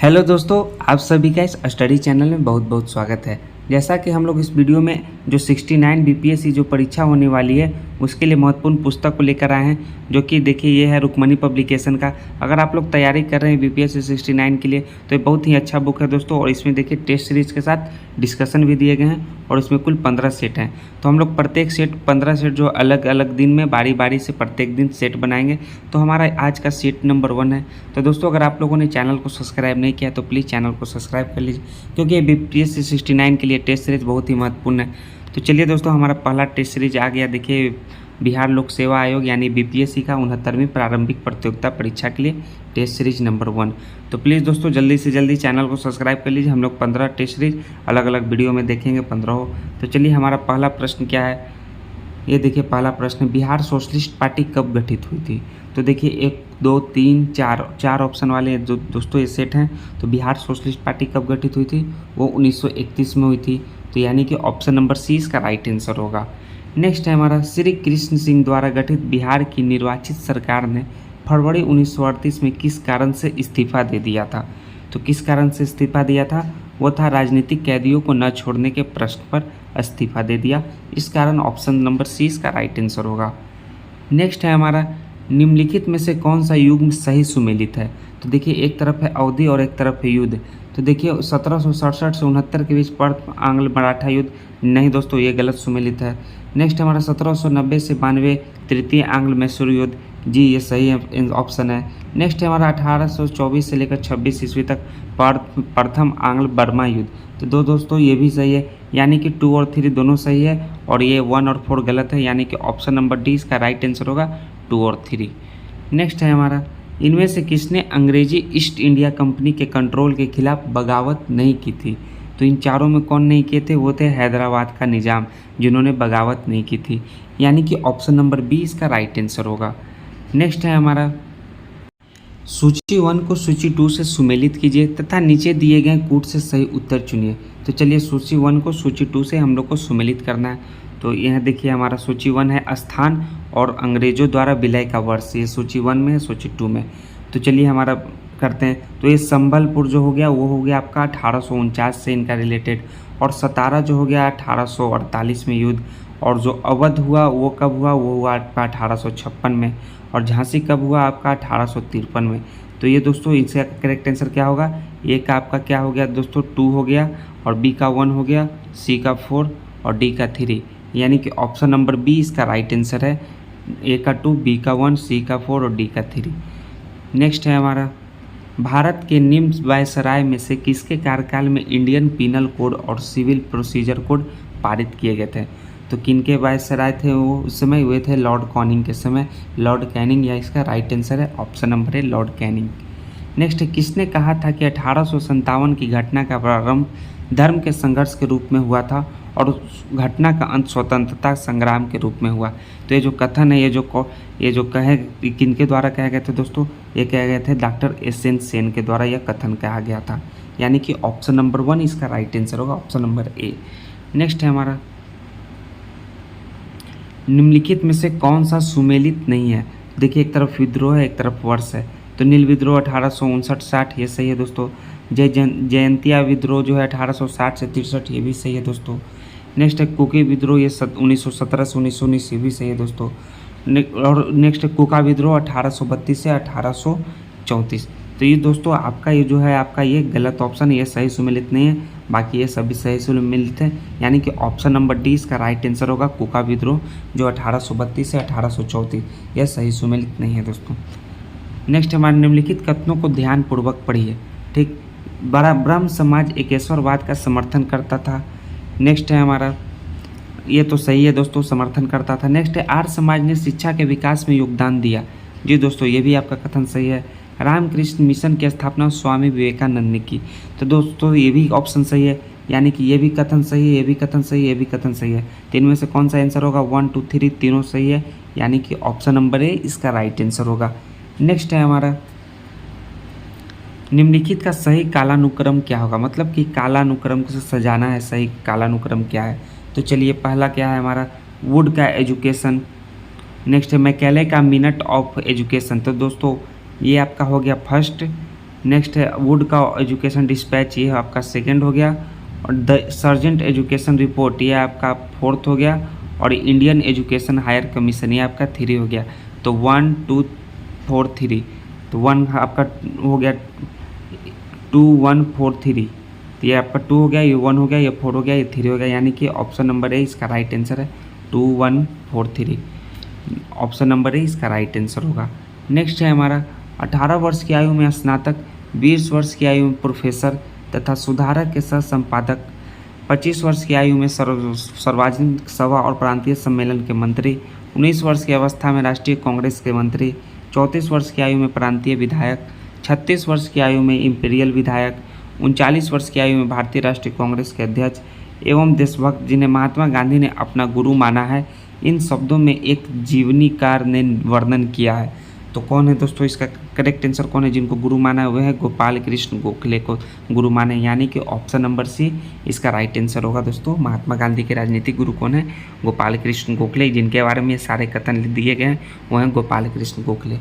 Hello दोस्तों, आप सभी का इस स्टडी चैनल में बहुत बहुत स्वागत है। जैसा कि हम लोग इस वीडियो में जो 69 बीपीएससी जो परीक्षा होने वाली है उसके लिए महत्वपूर्ण पुस्तक को लेकर आए हैं, जो कि देखिए ये है रुक्मणी पब्लिकेशन का। अगर आप लोग तैयारी कर रहे हैं बीपीएससी 69 के लिए तो ये बहुत ही अच्छा बुक है दोस्तों। और इसमें देखिए टेस्ट सीरीज के साथ डिस्कशन भी दिए गए हैं और इसमें कुल 15 सेट हैं। तो हम लोग प्रत्येक सेट 15 सेट जो अलग अलग दिन में बारी बारी से प्रत्येक दिन सेट बनाएंगे। तो हमारा आज का सेट नंबर 1 है। तो दोस्तों अगर आप लोगों ने चैनल को सब्सक्राइब नहीं किया तो प्लीज़ चैनल को सब्सक्राइब कर लीजिए, क्योंकि ये बीपीएससी 69 के लिए टेस्ट सीरीज बहुत ही महत्वपूर्ण है। तो चलिए दोस्तों, हमारा पहला टेस्ट सीरीज आ गया। देखिए बिहार लोक सेवा आयोग यानी बीपीएससी का 69वीं प्रारंभिक प्रतियोगिता परीक्षा के लिए टेस्ट सीरीज नंबर 1। तो प्लीज़ दोस्तों जल्दी से जल्दी चैनल को सब्सक्राइब कर लीजिए। हम लोग 15 टेस्ट सीरीज अलग अलग वीडियो में देखेंगे, 15 हो। तो चलिए हमारा पहला प्रश्न क्या है, ये देखिए पहला प्रश्न, बिहार सोशलिस्ट पार्टी कब गठित हुई थी। तो देखिए 1 2 3 4 ऑप्शन वाले जो दोस्तों ये सेट हैं। तो बिहार सोशलिस्ट पार्टी कब गठित हुई थी, वो 1931 में हुई थी। तो यानी कि ऑप्शन नंबर सी इसका राइट आंसर होगा। नेक्स्ट है हमारा, श्री कृष्ण सिंह द्वारा गठित बिहार की निर्वाचित सरकार ने फरवरी 1938 में किस कारण से इस्तीफा दे दिया था। तो किस कारण से इस्तीफा दिया था, वो था राजनीतिक कैदियों को न छोड़ने के प्रश्न पर इस्तीफा दे दिया। इस कारण ऑप्शन नंबर सी इसका राइट आंसर होगा। नेक्स्ट है हमारा, निम्नलिखित में से कौन सा युग्म सही सुमेलित है। तो देखिए एक तरफ है अवधि और एक तरफ है युद्ध। तो देखिए 1767 से 69 के बीच पर्व आंग्ल मराठा युद्ध, नहीं दोस्तों ये गलत सुमेलित है। नेक्स्ट हमारा 1790 से 92 तृतीय आंग्ल मैसूर युद्ध, जी ये सही ऑप्शन है। नेक्स्ट है हमारा 1824 से लेकर 26 ईस्वी तक प्रथम आंग्ल बर्मा युद्ध। तो दोस्तों ये भी सही है, यानी कि 2 और 3 दोनों सही है और ये 1 और 4 गलत है, यानी कि ऑप्शन नंबर डी इसका राइट आंसर होगा 2 और 3। नेक्स्ट है हमारा, इनमें से किसने अंग्रेजी ईस्ट इंडिया कंपनी के कंट्रोल के खिलाफ बगावत नहीं की थी। तो इन चारों में कौन नहीं किए थे, वो थे हैदराबाद का निज़ाम, जिन्होंने बगावत नहीं की थी, यानी कि ऑप्शन नंबर बी इसका राइट आंसर होगा। नेक्स्ट है हमारा, सूची 1 को सूची 2 से सुमेलित कीजिए तथा नीचे दिए गए कूट से सही उत्तर चुनिए। तो चलिए सूची 1 को सूची 2 से हम लोग को सुमेलित करना है। तो यह देखिए हमारा सूची 1 है स्थान और अंग्रेजों द्वारा विलय का वर्ष, ये सूची 1 में है, सूची 2 में। तो चलिए हमारा करते हैं। तो ये संबलपुर जो हो गया वो हो गया आपका 1849 से इनका रिलेटेड, और सतारा जो हो गया 1848 में युद्ध, और जो अवध हुआ वो कब हुआ, वो हुआ आपका 1856 में, और झांसी कब हुआ आपका 1853 में। तो ये दोस्तों इसका करेक्ट आंसर क्या होगा, ए का आपका क्या हो गया दोस्तों 2 हो गया, और बी का 1 हो गया, सी का 4 और डी का 3, यानी कि ऑप्शन नंबर बी इसका राइट आंसर है। ए का 2, बी का 1, सी का 4 और डी का 3। नेक्स्ट है हमारा, भारत के निम्न वायसराय में से किसके कार्यकाल में इंडियन पीनल कोड और सिविल प्रोसीजर कोड पारित किए गए थे। तो किनके वायसराय थे वो उस समय हुए थे, लॉर्ड कैनिंग के समय, लॉर्ड कैनिंग, या इसका राइट आंसर है ऑप्शन नंबर है लॉर्ड कैनिंग। नेक्स्ट है, किसने कहा था कि 1857 की घटना का प्रारंभ धर्म के संघर्ष के रूप में हुआ था और उस घटना का अंत स्वतंत्रता संग्राम के रूप में हुआ। तो ये जो कथन है, ये जो कहे किनके द्वारा कहे गए थे दोस्तों, ये कहे गए थे डॉक्टर एस.एन. सेन के द्वारा यह कथन कहा गया था, यानी कि ऑप्शन नंबर 1 इसका राइट आंसर होगा, ऑप्शन नंबर ए। नेक्स्ट है हमारा, निम्नलिखित में से कौन सा सुमेलित नहीं है। देखिए एक तरफ विद्रोह है, एक तरफ वर्ष है। तो नील विद्रोह 1859-60 ये सही है दोस्तों। जयंतिया विद्रोह जो है 1860 से 63 ये भी सही है दोस्तों। नेक्स्ट है कुकी विद्रोह, ये 1917 से 1919 ये भी सही है दोस्तों। और नेक्स्ट है कुका विद्रोह 1832 से 1834। तो ये दोस्तों आपका ये जो है आपका ये गलत ऑप्शन है, ये सही सुमेलित नहीं है, बाकी ये सभी सही सुमेलित हैं, यानी कि ऑप्शन नंबर डी इसका राइट आंसर होगा। कुका विद्रोह जो 1832 से 1834 यह सही सुमेलित नहीं है दोस्तों। नेक्स्ट हमारे, निम्नलिखित कथनों को ध्यानपूर्वक पढ़िए। ठीक, बड़ा ब्रह्म समाज एकेश्वरवाद का समर्थन करता था। नेक्स्ट है हमारा, ये तो सही है दोस्तों, समर्थन करता था। नेक्स्ट है, आर्य समाज ने शिक्षा के विकास में योगदान दिया। जी दोस्तों ये भी आपका कथन सही है। रामकृष्ण मिशन की स्थापना स्वामी विवेकानंद ने की। तो दोस्तों ये भी ऑप्शन सही है, यानी कि ये भी कथन सही है, ये भी कथन सही है, ये भी कथन सही है। तो इनमें से कौन सा आंसर होगा, 1 2 3 तीनों सही है, यानी कि ऑप्शन नंबर ए इसका राइट आंसर होगा। नेक्स्ट है हमारा, निम्नलिखित का सही कालानुक्रम क्या होगा, मतलब कि कालानुक्रम से सजाना है, सही कालानुक्रम क्या है। तो चलिए पहला क्या है हमारा, वुड का एजुकेशन। नेक्स्ट है मैकेले का मिनट ऑफ एजुकेशन। तो दोस्तों ये आपका हो गया फर्स्ट, नेक्स्ट है वुड का एजुकेशन डिस्पैच, ये आपका सेकंड हो गया। और द सर्जेंट एजुकेशन रिपोर्ट, ये आपका फोर्थ हो गया। और इंडियन एजुकेशन हायर कमीशन, ये आपका 3 हो गया। तो 1 2 4 3, तो 1 आपका हो गया 2 1 4 3, तो ये आपका 2 हो गया, ये 1 हो गया, ये 4 हो गया, ये 3 हो गया, यानी कि ऑप्शन नंबर ए इसका राइट आंसर है 2 1 4 3। ऑप्शन नंबर ए इसका राइट आंसर होगा। नेक्स्ट है हमारा 18 वर्ष की आयु में स्नातक, 20 वर्ष की आयु में प्रोफेसर तथा सुधारक के सह संपादक, 25 वर्ष की आयु में सार्वजनिक सभा और प्रांतीय सम्मेलन के मंत्री, 19 वर्ष की अवस्था में राष्ट्रीय कांग्रेस के मंत्री, 34 वर्ष की आयु में प्रांतीय विधायक, 36 वर्ष की आयु में इम्पीरियल विधायक, 39 वर्ष की आयु में भारतीय राष्ट्रीय कांग्रेस के अध्यक्ष एवं देशभक्त जिन्हें महात्मा गांधी ने अपना गुरु माना है, इन शब्दों में एक जीवनीकार ने वर्णन किया है। तो कौन है दोस्तों इसका करेक्ट आंसर, कौन है जिनको गुरु माना है? वह है गोपाल कृष्ण गोखले को गुरु माने, यानी कि ऑप्शन नंबर सी इसका राइट आंसर होगा। दोस्तों महात्मा गांधी के राजनीतिक गुरु कौन है? गोपाल कृष्ण गोखले, जिनके बारे में ये सारे कथन दिए गए हैं वो हैं गोपाल कृष्ण गोखले।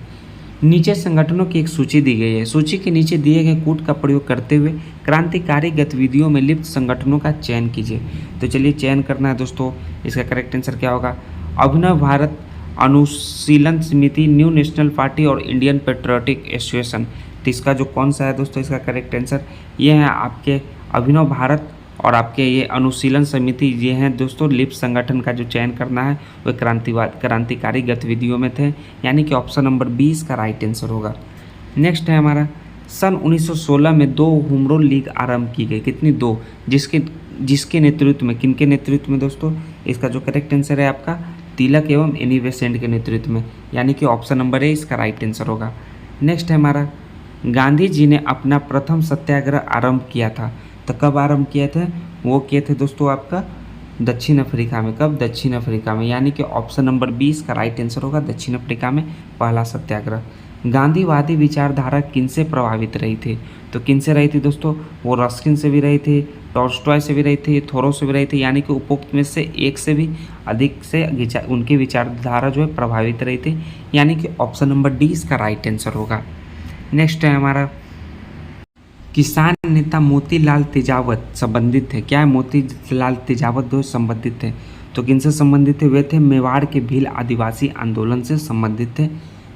नीचे संगठनों की एक सूची दी गई है। सूची के नीचे दिए गए कूट का प्रयोग करते हुए क्रांतिकारी गतिविधियों में लिप्त संगठनों का चयन कीजिए। तो चलिए चयन करना है दोस्तों, इसका करेक्ट आंसर क्या होगा? अभिनव भारत अनुशीलन समिति, न्यू नेशनल पार्टी और इंडियन पेट्रियोटिक एसोसिएशन। तो इसका जो कौन सा है दोस्तों इसका करेक्ट आंसर, ये है आपके अभिनव भारत और आपके ये अनुशीलन समिति, ये हैं दोस्तों लिप्त संगठन का जो चयन करना है वह क्रांतिकारी गतिविधियों में थे, यानी कि ऑप्शन नंबर 20 का राइट आंसर होगा। नेक्स्ट है हमारा सन 1916 में 2 होम रूल लीग आरंभ की गई। कितनी? 2। जिसके नेतृत्व में, किनके नेतृत्व में दोस्तों? इसका जो करेक्ट आंसर है आपका तिलक एवं एनी बेसेंट के नेतृत्व में, यानी कि ऑप्शन नंबर ए इसका राइट आंसर होगा। नेक्स्ट है हमारा गांधी जी ने अपना प्रथम सत्याग्रह आरंभ किया था। तो कब आरंभ किए थे? वो किए थे दोस्तों आपका दक्षिण अफ्रीका में। कब? दक्षिण अफ्रीका में, यानी कि ऑप्शन नंबर 20 का राइट आंसर होगा। दक्षिण अफ्रीका में पहला सत्याग्रह। गांधीवादी विचारधारा किनसे प्रभावित रही थी? तो किनसे रही थी दोस्तों? वो रस्किन से भी रही थी, टॉल्स्टॉय से भी रही थी, थोरो से भी रही थी, यानी कि उपरोक्त में से एक से भी अधिक से उनकी विचारधारा जो है प्रभावित रही थी, यानी कि ऑप्शन नंबर डी इसका राइट आंसर होगा। नेक्स्ट है हमारा किसान नेता मोतीलाल तेजावत संबंधित थे। क्या है? मोतीलाल तेजावत जो संबंधित थे। तो किनसे संबंधित थे? वे थे मेवाड़ के भील आदिवासी आंदोलन से संबंधित थे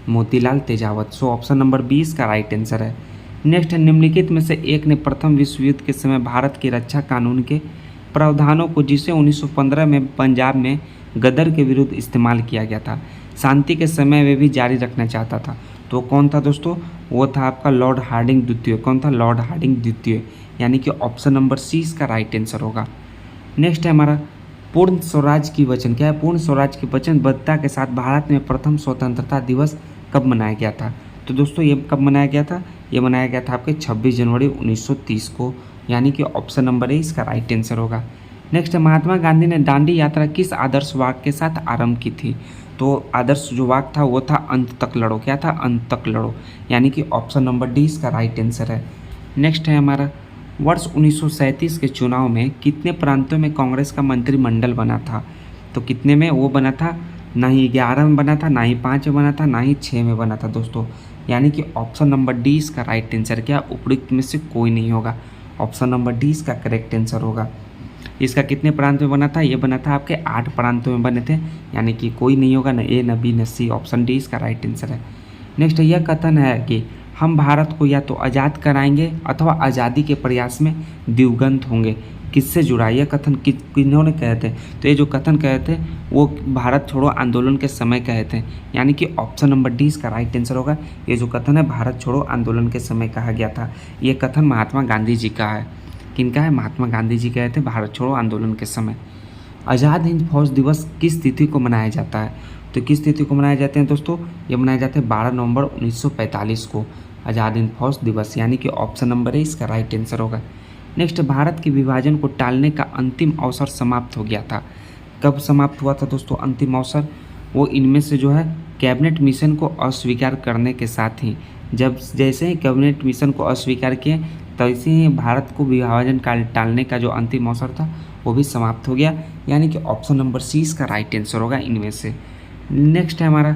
मोतीलाल तेजावत। सो ऑप्शन नंबर 20 का राइट आंसर है। नेक्स्ट है निम्नलिखित में से एक ने प्रथम विश्व युद्ध के समय भारत की रक्षा कानून के प्रावधानों को, जिसे 1915 में पंजाब में गदर के विरुद्ध इस्तेमाल किया गया था, शांति के समय वे भी जारी रखना चाहता था। तो कौन था दोस्तों? वो था आपका लॉर्ड हार्डिंग द्वितीय। कौन था? लॉर्ड हार्डिंग द्वितीय, यानी कि ऑप्शन नंबर सी इसका राइट आंसर होगा। नेक्स्ट है हमारा पूर्ण स्वराज की वचन। क्या है? पूर्ण स्वराज की वचनबद्धता के साथ भारत में प्रथम स्वतंत्रता दिवस कब मनाया गया था? तो दोस्तों ये कब मनाया गया था? ये मनाया गया था आपके 26 जनवरी 1930 को, यानी कि ऑप्शन नंबर ए इसका राइट आंसर होगा। नेक्स्ट है महात्मा गांधी ने दांडी यात्रा किस आदर्श वाक्य के साथ आरंभ की थी? तो आदर्श जो वाक्य था वो था अंत तक लड़ो। क्या था? अंत तक लड़ो, यानी कि ऑप्शन नंबर डी इसका राइट आंसर है। नेक्स्ट है हमारा वर्ष 1937 के चुनाव में कितने प्रांतों में कांग्रेस का मंत्रिमंडल बना था? तो कितने में वो बना था? ना ही 11 में बना था, ना ही 5 में बना था, ना ही 6 में बना था दोस्तों, यानी कि ऑप्शन नंबर डी इसका राइट आंसर। क्या? उपयुक्त में से कोई नहीं होगा। ऑप्शन नंबर डी इसका करेक्ट आंसर होगा। इसका कितने प्रांत में बना था? ये बना था आपके 8 प्रांतों में बने थे, यानी कि कोई नहीं होगा, न ए न बी न सी। ऑप्शन डी इसका राइट आंसर है। नेक्स्ट यह कथन है कि हम भारत को या तो आज़ाद कराएंगे अथवा आज़ादी के प्रयास में दिवंगत होंगे। किससे जुड़ा यह कथन? किन्होंने कहे थे? तो ये जो कथन कहे थे वो भारत छोड़ो आंदोलन के समय कहे थे, यानी कि ऑप्शन नंबर डी इसका राइट आंसर होगा। ये जो कथन है भारत छोड़ो आंदोलन के समय कहा गया था। ये कथन महात्मा गांधी जी का है। किनका है? महात्मा गांधी जी कहे थे भारत छोड़ो आंदोलन के समय। आज़ाद हिंद फौज दिवस किस तिथि को मनाया जाता है? तो किस तिथि को मनाए जाते हैं दोस्तों? ये मनाए जाते हैं 12 नवंबर 1945 को, आज़ाद हिंद फौज दिवस, यानी कि ऑप्शन नंबर ए इसका राइट आंसर होगा। नेक्स्ट भारत के विभाजन को टालने का अंतिम अवसर समाप्त हो गया था। कब समाप्त हुआ था दोस्तों अंतिम अवसर? वो इनमें से जो है कैबिनेट मिशन को अस्वीकार करने के साथ ही, जब जैसे ही कैबिनेट मिशन को अस्वीकार किए तैसे ही भारत को विभाजन काल टालने का जो अंतिम अवसर था वो भी समाप्त हो गया, यानी कि ऑप्शन नंबर सी इसका राइट आंसर होगा इनमें से। नेक्स्ट है हमारा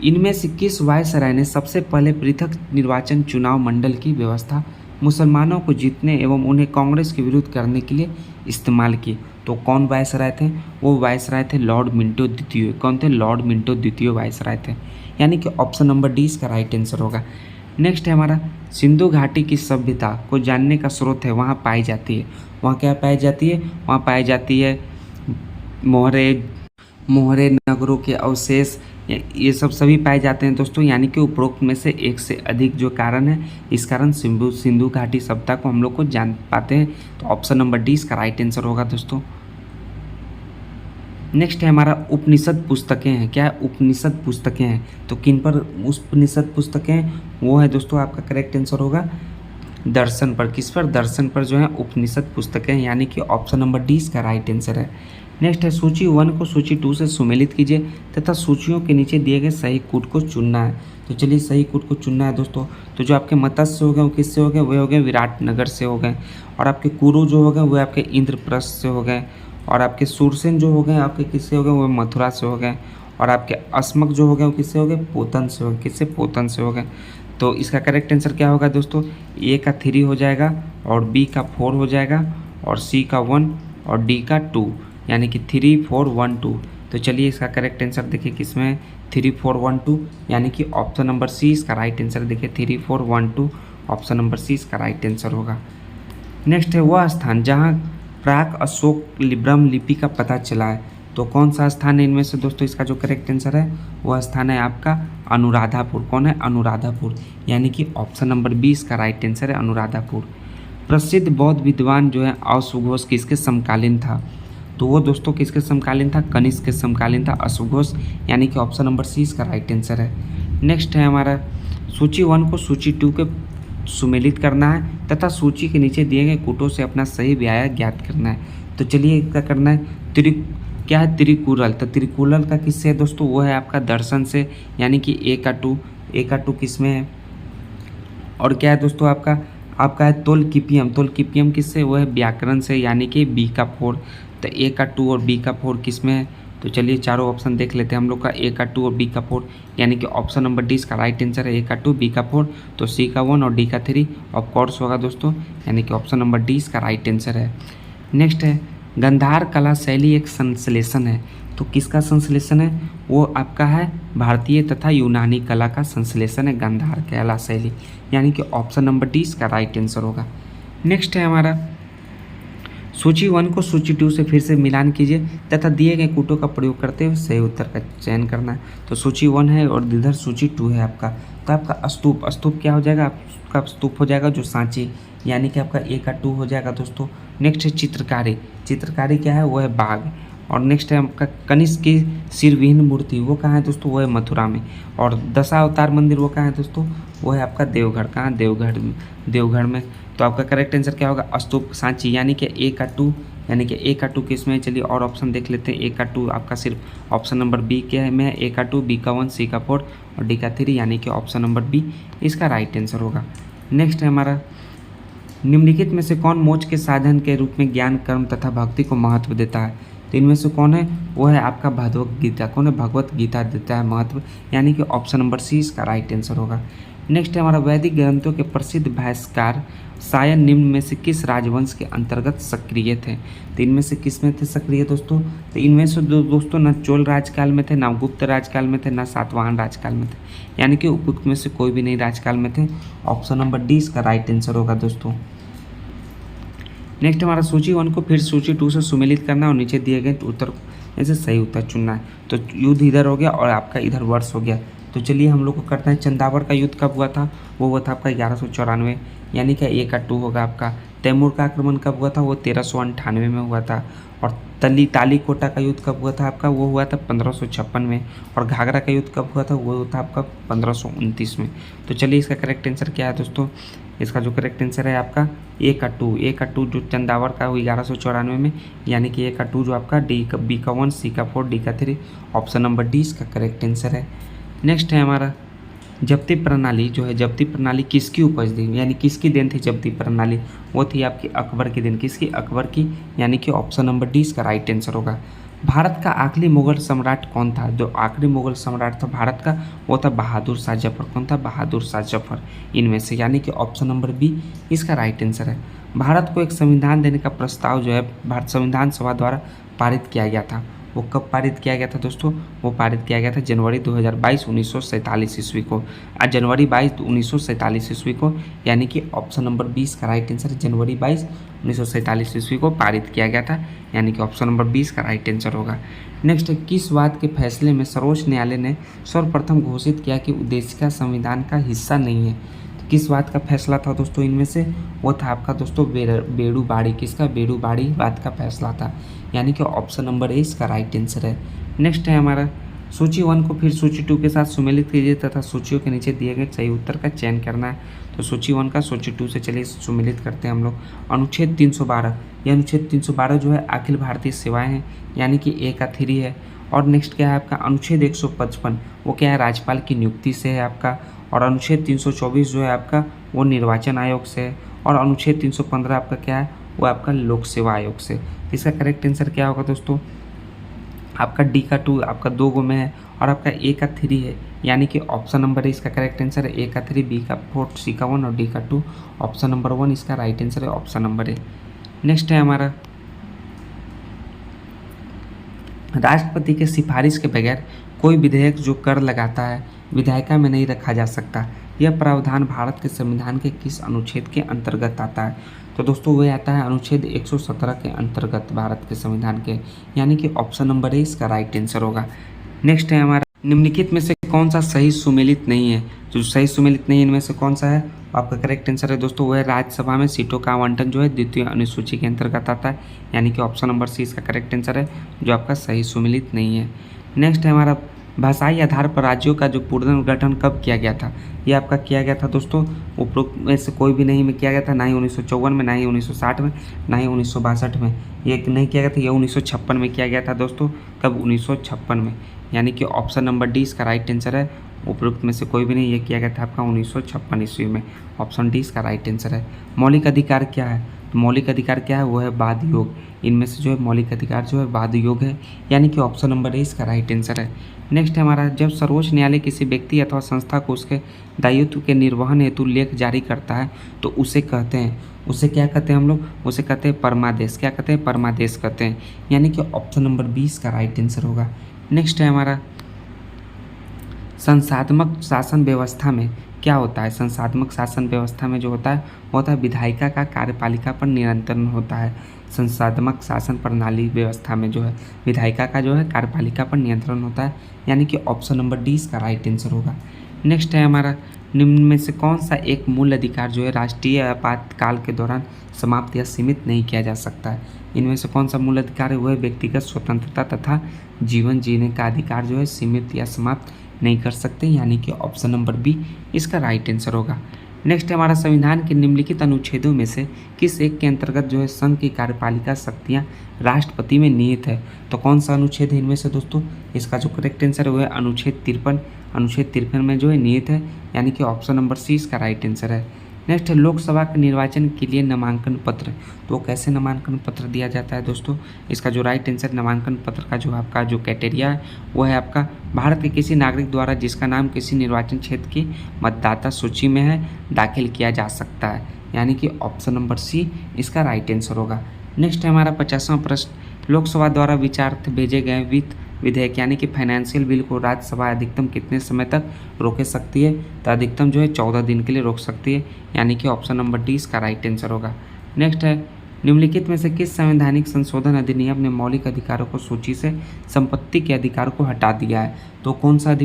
इनमें से किस वायसराय ने सबसे पहले पृथक निर्वाचन चुनाव मंडल की व्यवस्था मुसलमानों को जीतने एवं उन्हें कांग्रेस के विरुद्ध करने के लिए इस्तेमाल की? तो कौन वायसराय थे? वो वायसराय थे लॉर्ड मिंटो द्वितीय। कौन थे? लॉर्ड मिंटो द्वितीय वायसराय थे, यानी कि ऑप्शन नंबर डी इसका राइट आंसर होगा। नेक्स्ट है हमारा, सिंधु घाटी की सभ्यता को जानने का स्रोत है वहाँ पाई जाती है। वहाँ क्या पाई जाती है? वहाँ पाई जाती है मोहरे नगरों के अवशेष, ये सब सभी पाए जाते हैं दोस्तों, यानी कि उपरोक्त में से एक से अधिक जो कारण है, इस कारण सिंधु घाटी सभ्यता को हम लोग को जान पाते हैं। तो ऑप्शन नंबर डी इसका राइट आंसर होगा दोस्तों। नेक्स्ट है हमारा, उपनिषद पुस्तकें हैं। क्या है? उपनिषद पुस्तकें हैं। तो किन पर उपनिषद पुस्तकें हैं? वो है दोस्तों आपका करेक्ट आंसर होगा दर्शन पर। किस पर? दर्शन पर जो है उपनिषद पुस्तकें, यानी कि ऑप्शन नंबर डी इसका राइट आंसर है। नेक्स्ट है, सूची 1 को सूची 2 से सुमेलित कीजिए तथा सूचियों के नीचे दिए गए सही कूट को चुनना है। तो चलिए सही कूट को चुनना है दोस्तों। तो जो आपके मत्स्य हो गए वो किससे हो गए? वे हो गए विराटनगर से हो गए। और आपके कुरु जो हो गए वो आपके इंद्रप्रस्थ से हो गए। और आपके सूरसेन जो हो गए आपके किससे हो गए? वो मथुरा से हो गए। और आपके अस्मक जो हो गए वो किससे हो गए? पोतन से हो गए। किससे? पोतन से हो गए। तो इसका करेक्ट आंसर क्या होगा दोस्तों? ए का 3 हो जाएगा, और बी का 4 हो जाएगा, और सी का 1 और डी का 2, यानी कि 3 4 1 2। तो चलिए इसका करेक्ट आंसर देखिए किसमें है? 3 4 1 2, यानी कि ऑप्शन नंबर सी इसका राइट आंसर। देखिए 3 4 1 2, ऑप्शन नंबर सी इसका राइट आंसर होगा। नेक्स्ट है, वह स्थान जहाँ प्राक अशोक ब्रह्म लिपि का पता चला है। तो कौन सा स्थान है इनमें से दोस्तों? इसका जो करेक्ट आंसर है वह स्थान है आपका अनुराधापुर। कौन है? अनुराधापुर, यानी कि ऑप्शन नंबर बी इसका राइट आंसर है अनुराधापुर। प्रसिद्ध बौद्ध विद्वान जो है अश्वघोष किसके समकालीन था? तो वो दोस्तों किसके समकालीन था? कनिष्क के समकालीन था अश्वघोष, यानी कि ऑप्शन नंबर सी इसका राइट आंसर है। नेक्स्ट है हमारा, सूची 1 को सूची 2 के सुमेलित करना है तथा सूची के नीचे दिए गए कूटों से अपना सही व्याय ज्ञात करना है। तो चलिए क्या करना है? क्या है? त्रिकुरल। तो त्रिकुरल का किससे है दोस्तों? वो है आपका दर्शन से, यानी कि ए का 2 किस में है? और क्या है दोस्तों आपका है तोलकिपियम। तोलकिपियम किससे? वो है व्याकरण से, यानी कि बी का 4। तो ए का 2 और बी का 4 किस में है? तो चलिए चारों ऑप्शन देख लेते हैं हम लोग का। ए का 2 और बी का 4, यानी कि ऑप्शन नंबर डी इसका राइट आंसर है। ए का 2 बी का 4, तो सी का 1 और डी का 3 ऑफ कोर्स होगा दोस्तों, यानी कि ऑप्शन नंबर डी इसका राइट आंसर है। नेक्स्ट है, गंधार कला शैली एक संश्लेषण है। तो किसका संश्लेषण है? वो आपका है भारतीय तथा यूनानी कला का संश्लेषण है गंधार कला शैली, यानी कि ऑप्शन नंबर डी इसका राइट आंसर होगा। नेक्स्ट है हमारा, सूची 1 को सूची 2 से फिर से मिलान कीजिए तथा दिए गए कूटों का प्रयोग करते हुए सही उत्तर का चयन करना है। तो सूची 1 है और इधर सूची 2 है आपका। तो आपका स्तूप क्या हो जाएगा? आपका स्तूप हो जाएगा जो सांची, यानी कि आपका ए का 2 हो जाएगा दोस्तों। नेक्स्ट है चित्रकारी क्या है? वो है बाघ। और नेक्स्ट है आपका कनिष्क की सिरविहीन मूर्ति, वो कहाँ है दोस्तों? वो है मथुरा में। और दशावतार मंदिर वो कहाँ है दोस्तों? वो है आपका देवगढ़। कहाँ? देवगढ़ में। तो आपका करेक्ट आंसर क्या होगा? स्तूप सांची, यानी कि ए का 2, यानी कि ए का 2 किस में? चलिए और ऑप्शन देख लेते हैं। ए का 2 आपका सिर्फ ऑप्शन नंबर बी के में है। ए का 2, बी का 1, सी का 4 और डी का 3, यानी कि ऑप्शन नंबर बी इसका राइट आंसर होगा। नेक्स्ट है हमारा, निम्नलिखित में से कौन मोक्ष के साधन के रूप में ज्ञान, कर्म तथा भक्ति को महत्व देता है? तो इनमें से कौन है? वो है आपका भगवत गीता। कौन है? भगवत गीता देता है महत्व, यानी कि ऑप्शन नंबर सी इसका राइट आंसर होगा। नेक्स्ट है हमारा, वैदिक ग्रंथों के प्रसिद्ध भाष्यकार शायद निम्न में से किस राजवंश के अंतर्गत सक्रिय थे? तो इनमें से किस में थे सक्रिय दोस्तों? तो इनमें से दोस्तों न चोल राजकाल में थे, ना गुप्त राजकाल में थे, ना सातवाहन राजकाल में थे, यानी कि उपयुक्त में से कोई भी नहीं राजकाल में थे। ऑप्शन नंबर डी इसका राइट आंसर होगा दोस्तों। नेक्स्ट हमारा, सूची 1 को फिर सूची 2 से सुमेलित करना और नीचे दिए गए उत्तर ऐसे सही उत्तर चुनना है। तो युद्ध इधर हो गया और आपका इधर वर्ष हो गया। तो चलिए हम लोग को करते हैं, चंदावर का युद्ध कब हुआ था? वो हुआ था आपका 1194, यानी कि ए का 2 होगा आपका। तैमूर का आक्रमण कब हुआ था? वो 1398 में हुआ था। और तालीकोटा का युद्ध कब हुआ था आपका? वो हुआ था 1556 में। और घाघरा का युद्ध कब हुआ था? वो हुआ था आपका 1529 में। तो चलिए इसका करेक्ट आंसर क्या है दोस्तों? इसका जो करेक्ट आंसर है आपका ए का 2 जो चंदावर का वो 1194 में, यानी कि ए का 2 जो आपका बी का 1, सी का 4, डी का 3, ऑप्शन नंबर डी इसका करेक्ट आंसर है। नेक्स्ट है हमारा, जब्ती प्रणाली जो है, जब्ती प्रणाली किसकी उपज थी, यानी किसकी देन थी जब्ती प्रणाली? वो थी आपकी अकबर की देन। किसकी? अकबर की, यानी कि ऑप्शन नंबर डी इसका राइट आंसर होगा। भारत का आखिरी मुगल सम्राट कौन था? जो आखिरी मुगल सम्राट था भारत का, वो था बहादुर शाह जफर। कौन था? बहादुर शाह जफर। इनमें से यानी कि ऑप्शन नंबर बी इसका राइट आंसर है। भारत को एक संविधान देने का प्रस्ताव जो है भारत संविधान सभा द्वारा पारित किया गया था। वो कब पारित किया गया था दोस्तों? वो पारित किया गया था जनवरी 2022 1947 ईस्वी को। आज जनवरी 22 1947 ईस्वी को, यानी कि ऑप्शन नंबर 20 का राइट आंसर जनवरी 22 1947 ईस्वी को पारित किया गया था, यानी कि ऑप्शन नंबर 20 का राइट आंसर होगा। नेक्स्ट, किस बात के फैसले में सर्वोच्च न्यायालय ने सर्वप्रथम घोषित किया कि उद्देशिका संविधान का हिस्सा नहीं है? तो किस बात का फैसला था दोस्तों इनमें से? वो था आपका दोस्तों बेड़ूबाड़ी। किसका? बेड़ूबाड़ी बात का फैसला था, यानी कि ऑप्शन नंबर ए इसका राइट आंसर है। नेक्स्ट है हमारा सूची 1 को फिर सूची 2 के साथ सुमेलित कीजिए तथा सूचियों के नीचे दिए गए सही उत्तर का चयन करना है। तो सूची 1 का सूची 2 से चलिए सुमेलित करते हैं हम लोग। अनुच्छेद 312, ये अनुच्छेद 312 जो है अखिल भारतीय सेवाएं हैं, यानी कि ए का 3 है। और नेक्स्ट क्या है आपका? अनुच्छेद 155, वो क्या है? राज्यपाल की नियुक्ति से है आपका। और अनुच्छेद 324 जो है आपका, वो निर्वाचन आयोग से है। और अनुच्छेद 315 आपका क्या है? वो आपका लोक सेवा आयोग से। इसका करेक्ट आंसर क्या होगा दोस्तों? आपका डी का 2 आपका 2 गो में है और आपका ए का 3 है, यानी कि ऑप्शन नंबर है इसका करेक्ट आंसर है। ए का 3, बी का 4, सी का 1 और डी का 2। ऑप्शन नंबर 1 इसका राइट आंसर है, ऑप्शन नंबर ए। नेक्स्ट है हमारा राष्ट्रपति के सिफारिश के बगैर कोई विधेयक जो कर लगाता है विधायिका में नहीं रखा जा सकता। यह प्रावधान भारत के संविधान के किस अनुच्छेद के अंतर्गत आता है? तो दोस्तों वह आता है अनुच्छेद 117 के अंतर्गत भारत के संविधान के, यानी कि ऑप्शन नंबर ए इसका राइट आंसर होगा। नेक्स्ट है हमारा निम्नलिखित में से कौन सा सही सुमेलित नहीं है? जो सही सुमेलित नहीं है इनमें से कौन सा है? आपका करेक्ट आंसर है दोस्तों वह राज्यसभा में सीटों का आवंटन जो है द्वितीय अनुसूची के अंतर्गत आता है, यानी कि ऑप्शन नंबर सी इसका करेक्ट आंसर है, जो आपका सही सुमेलित नहीं है। नेक्स्ट है हमारा भाषाई आधार पर राज्यों का जो पुनर्गठन कब किया गया था? ये आपका किया गया था दोस्तों उपरोक्त में से कोई भी नहीं में किया गया था, ना ही 1954 में, ना ही 1960 में, ना ही 1962 में। ये नहीं किया गया था, ये 1956 में किया गया था दोस्तों। कब? 1956 में, यानी कि ऑप्शन नंबर डी इसका राइट आंसर है। उपरोक्त में से कोई भी नहीं, ये किया गया था आपका 1956 ईस्वी में। ऑप्शन डी इसका राइट आंसर है। मौलिक अधिकार क्या है? तो मौलिक अधिकार क्या है? वो है वाद योग। इनमें से जो है मौलिक अधिकार जो है वाद योग है, यानी कि ऑप्शन नंबर ए इसका राइट आंसर है। नेक्स्ट है हमारा जब सर्वोच्च न्यायालय किसी व्यक्ति अथवा संस्था को उसके दायित्व के निर्वहन हेतु लेख जारी करता है तो उसे कहते हैं, उसे क्या कहते हैं हम लोग? उसे कहते हैं परमादेश। क्या कहते हैं? परमादेश कहते हैं, यानी कि ऑप्शन नंबर 20 का राइट आंसर होगा। नेक्स्ट है हमारा संसाधनात्मक शासन व्यवस्था में क्या होता है? संसाधनात्मक शासन व्यवस्था में जो होता है वो होता है विधायिका का कार्यपालिका पर नियंत्रण होता है। संसाधनात्मक शासन प्रणाली व्यवस्था में जो है विधायिका का जो है कार्यपालिका पर नियंत्रण होता है, यानी कि ऑप्शन नंबर डी इसका राइट आंसर होगा। नेक्स्ट है हमारा निम्न में से कौन सा एक मूल अधिकार जो है राष्ट्रीय आपातकाल के दौरान समाप्त या सीमित नहीं किया जा सकता है? इनमें से कौन सा मूल अधिकार है? वह व्यक्तिगत स्वतंत्रता तथा जीवन जीने का अधिकार जो है सीमित या समाप्त नहीं कर सकते, यानी कि ऑप्शन नंबर बी इसका राइट आंसर होगा। नेक्स्ट हमारा संविधान के निम्नलिखित अनुच्छेदों में से किस एक के अंतर्गत जो है संघ की कार्यपालिका शक्तियां राष्ट्रपति में निहित है? तो कौन सा अनुच्छेद है इनमें से दोस्तों? इसका जो करेक्ट आंसर है वो है अनुच्छेद 53। अनुच्छेद 53 में जो है निहित है, यानी कि ऑप्शन नंबर सी इसका राइट आंसर है। नेक्स्ट है लोकसभा के निर्वाचन के लिए नामांकन पत्र, तो कैसे नामांकन पत्र दिया जाता है दोस्तों? इसका जो राइट आंसर नामांकन पत्र का जो आपका जो क्राइटेरिया है वो है आपका भारत के किसी नागरिक द्वारा जिसका नाम किसी निर्वाचन क्षेत्र की मतदाता सूची में है दाखिल किया जा सकता है, यानी कि ऑप्शन नंबर सी इसका राइट आंसर होगा। नेक्स्ट है हमारा 50वां प्रश्न लोकसभा द्वारा विचारार्थ भेजे गए वित्त विधेयक यानी कि फाइनेंशियल बिल को राज्यसभा अधिकतम कितने समय तक रोक सकती है? तो अधिकतम जो है 14 दिन के लिए रोक सकती है, यानी कि ऑप्शन नंबर डी इसका राइट आंसर होगा। नेक्स्ट है निम्नलिखित में से किस संवैधानिक संशोधन अधिनियम ने मौलिक अधिकारों को सूची से संपत्ति के अधिकार को हटा दिया है? तो कौन सा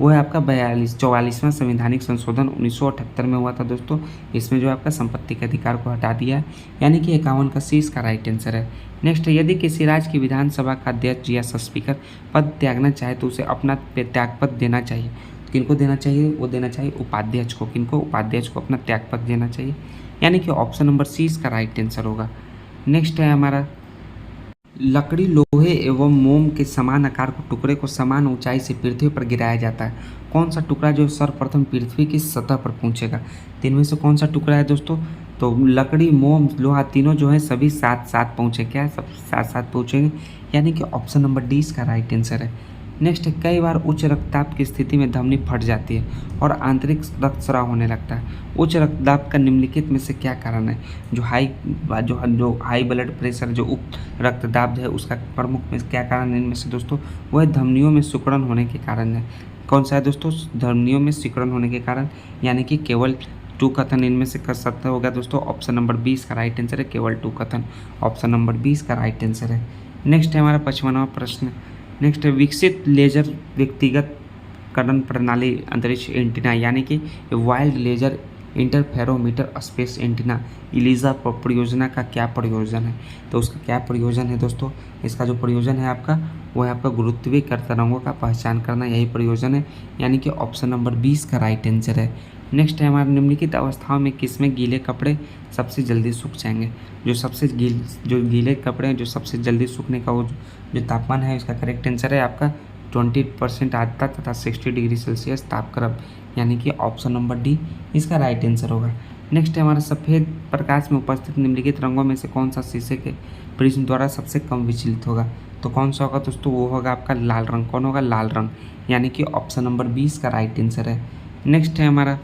वो है आपका 44वां संवैधानिक संशोधन 1978 में हुआ था दोस्तों। इसमें जो आपका संपत्ति के अधिकार को हटा दिया है, यानी कि 51 का सी इसका राइट आंसर है। नेक्स्ट यदि किसी राज्य की विधानसभा का अध्यक्ष या स्पीकर पद त्यागना चाहे तो उसे अपना त्यागपत्र देना चाहिए। किनको देना चाहिए? वो देना चाहिए उपाध्यक्ष को। किनको? उपाध्यक्ष को अपना त्यागपत्र देना चाहिए, यानी कि ऑप्शन नंबर सी इसका राइट आंसर होगा। नेक्स्ट है हमारा लकड़ी लोहे एवं मोम के समान आकार को टुकड़े को समान ऊंचाई से पृथ्वी पर गिराया जाता है। कौन सा टुकड़ा जो सर्वप्रथम पृथ्वी की सतह पर पहुंचेगा? तो इनमें से कौन सा टुकड़ा है दोस्तों? तो लकड़ी, मोम, लोहा तीनों जो है सभी साथ साथ पहुँचे, क्या है, सब साथ साथ पहुँचेंगे, यानी कि ऑप्शन नंबर डी इसका राइट आंसर है। नेक्स्ट है, कई बार उच्च रक्तचाप की स्थिति में धमनी फट जाती है और आंतरिक रक्तस्राव होने लगता है। उच्च रक्तचाप का निम्नलिखित में से क्या कारण है? जो हाई ब्लड प्रेशर, जो उच्च रक्तचाप है, उसका प्रमुख में क्या कारण है इनमें से दोस्तों? वह धमनियों में सिकुड़न होने के कारण है। कौन सा है दोस्तों? धमनियों में सिकुड़न होने के कारण, यानी कि केवल 2 कथन इनमें से कर सकता होगा दोस्तों। ऑप्शन नंबर 20 का राइट आंसर है केवल 2 कथन। ऑप्शन नंबर 20 का राइट आंसर है। नेक्स्ट है हमारा 55वां प्रश्न। नेक्स्ट है, विकसित लेजर व्यक्तिगत करण प्रणाली अंतरिक्ष एंटीना, यानी कि wild laser interferometer space antenna eLISA परियोजना का क्या प्रयोजन है? तो उसका क्या प्रयोजन है दोस्तों? इसका जो प्रयोजन है आपका, वो है आपका गुरुत्वीय तरंगों का पहचान करना, यही प्रयोजन है, यानी कि ऑप्शन नंबर 20 का राइट आंसर है। नेक्स्ट है हमारे, निम्नलिखित अवस्थाओं में किसमें गीले कपड़े सबसे जल्दी सूख जाएंगे? जो गीले कपड़े हैं जो सबसे जल्दी सूखने का वो जो तापमान है, इसका करेक्ट आंसर है आपका 20% आर्द्रता तथा 60 डिग्री सेल्सियस तापक्रम, यानी कि ऑप्शन नंबर डी इसका राइट आंसर होगा। नेक्स्ट है हमारा, सफ़ेद प्रकाश में उपस्थित निम्नलिखित रंगों में से कौन सा शीशे के प्रिज्म द्वारा सबसे कम विचलित होगा? तो कौन सा होगा दोस्तों? वो होगा आपका लाल रंग। कौन होगा? लाल रंग, यानी कि ऑप्शन नंबर 20 का राइट आंसर है। नेक्स्ट है हमारा,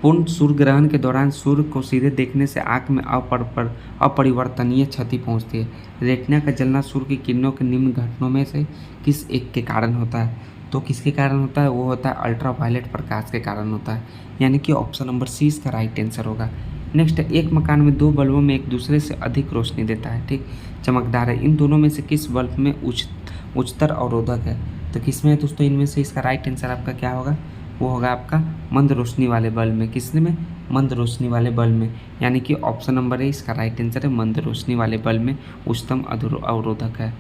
पूर्ण सूर्य ग्रहण के दौरान सूर्य को सीधे देखने से आँख में अपरिवर्तनीय क्षति पहुंचती है। रेटिना का जलना सूर्य की किरणों के निम्न घटनाओं में से किस एक के कारण होता है? तो किसके कारण होता है? वो होता है अल्ट्रावायलेट प्रकाश के कारण होता है, यानी कि ऑप्शन नंबर सी इसका राइट आंसर होगा। नेक्स्ट है, एक मकान में 2 बल्बों में एक दूसरे से अधिक रोशनी देता है, ठीक, चमकदार है, इन दोनों में से किस बल्ब में उच्चतर अवरोधक है? तो किसमें है दोस्तों इनमें से? इसका राइट आंसर आपका क्या होगा? वो होगा आपका मंद रोशनी वाले बल्ब में। किसने में? मंद रोशनी वाले बल्ब में, यानी कि ऑप्शन नंबर ए इसका राइट आंसर है, मंद रोशनी वाले बल्ब में उच्चतम अवरोधक है।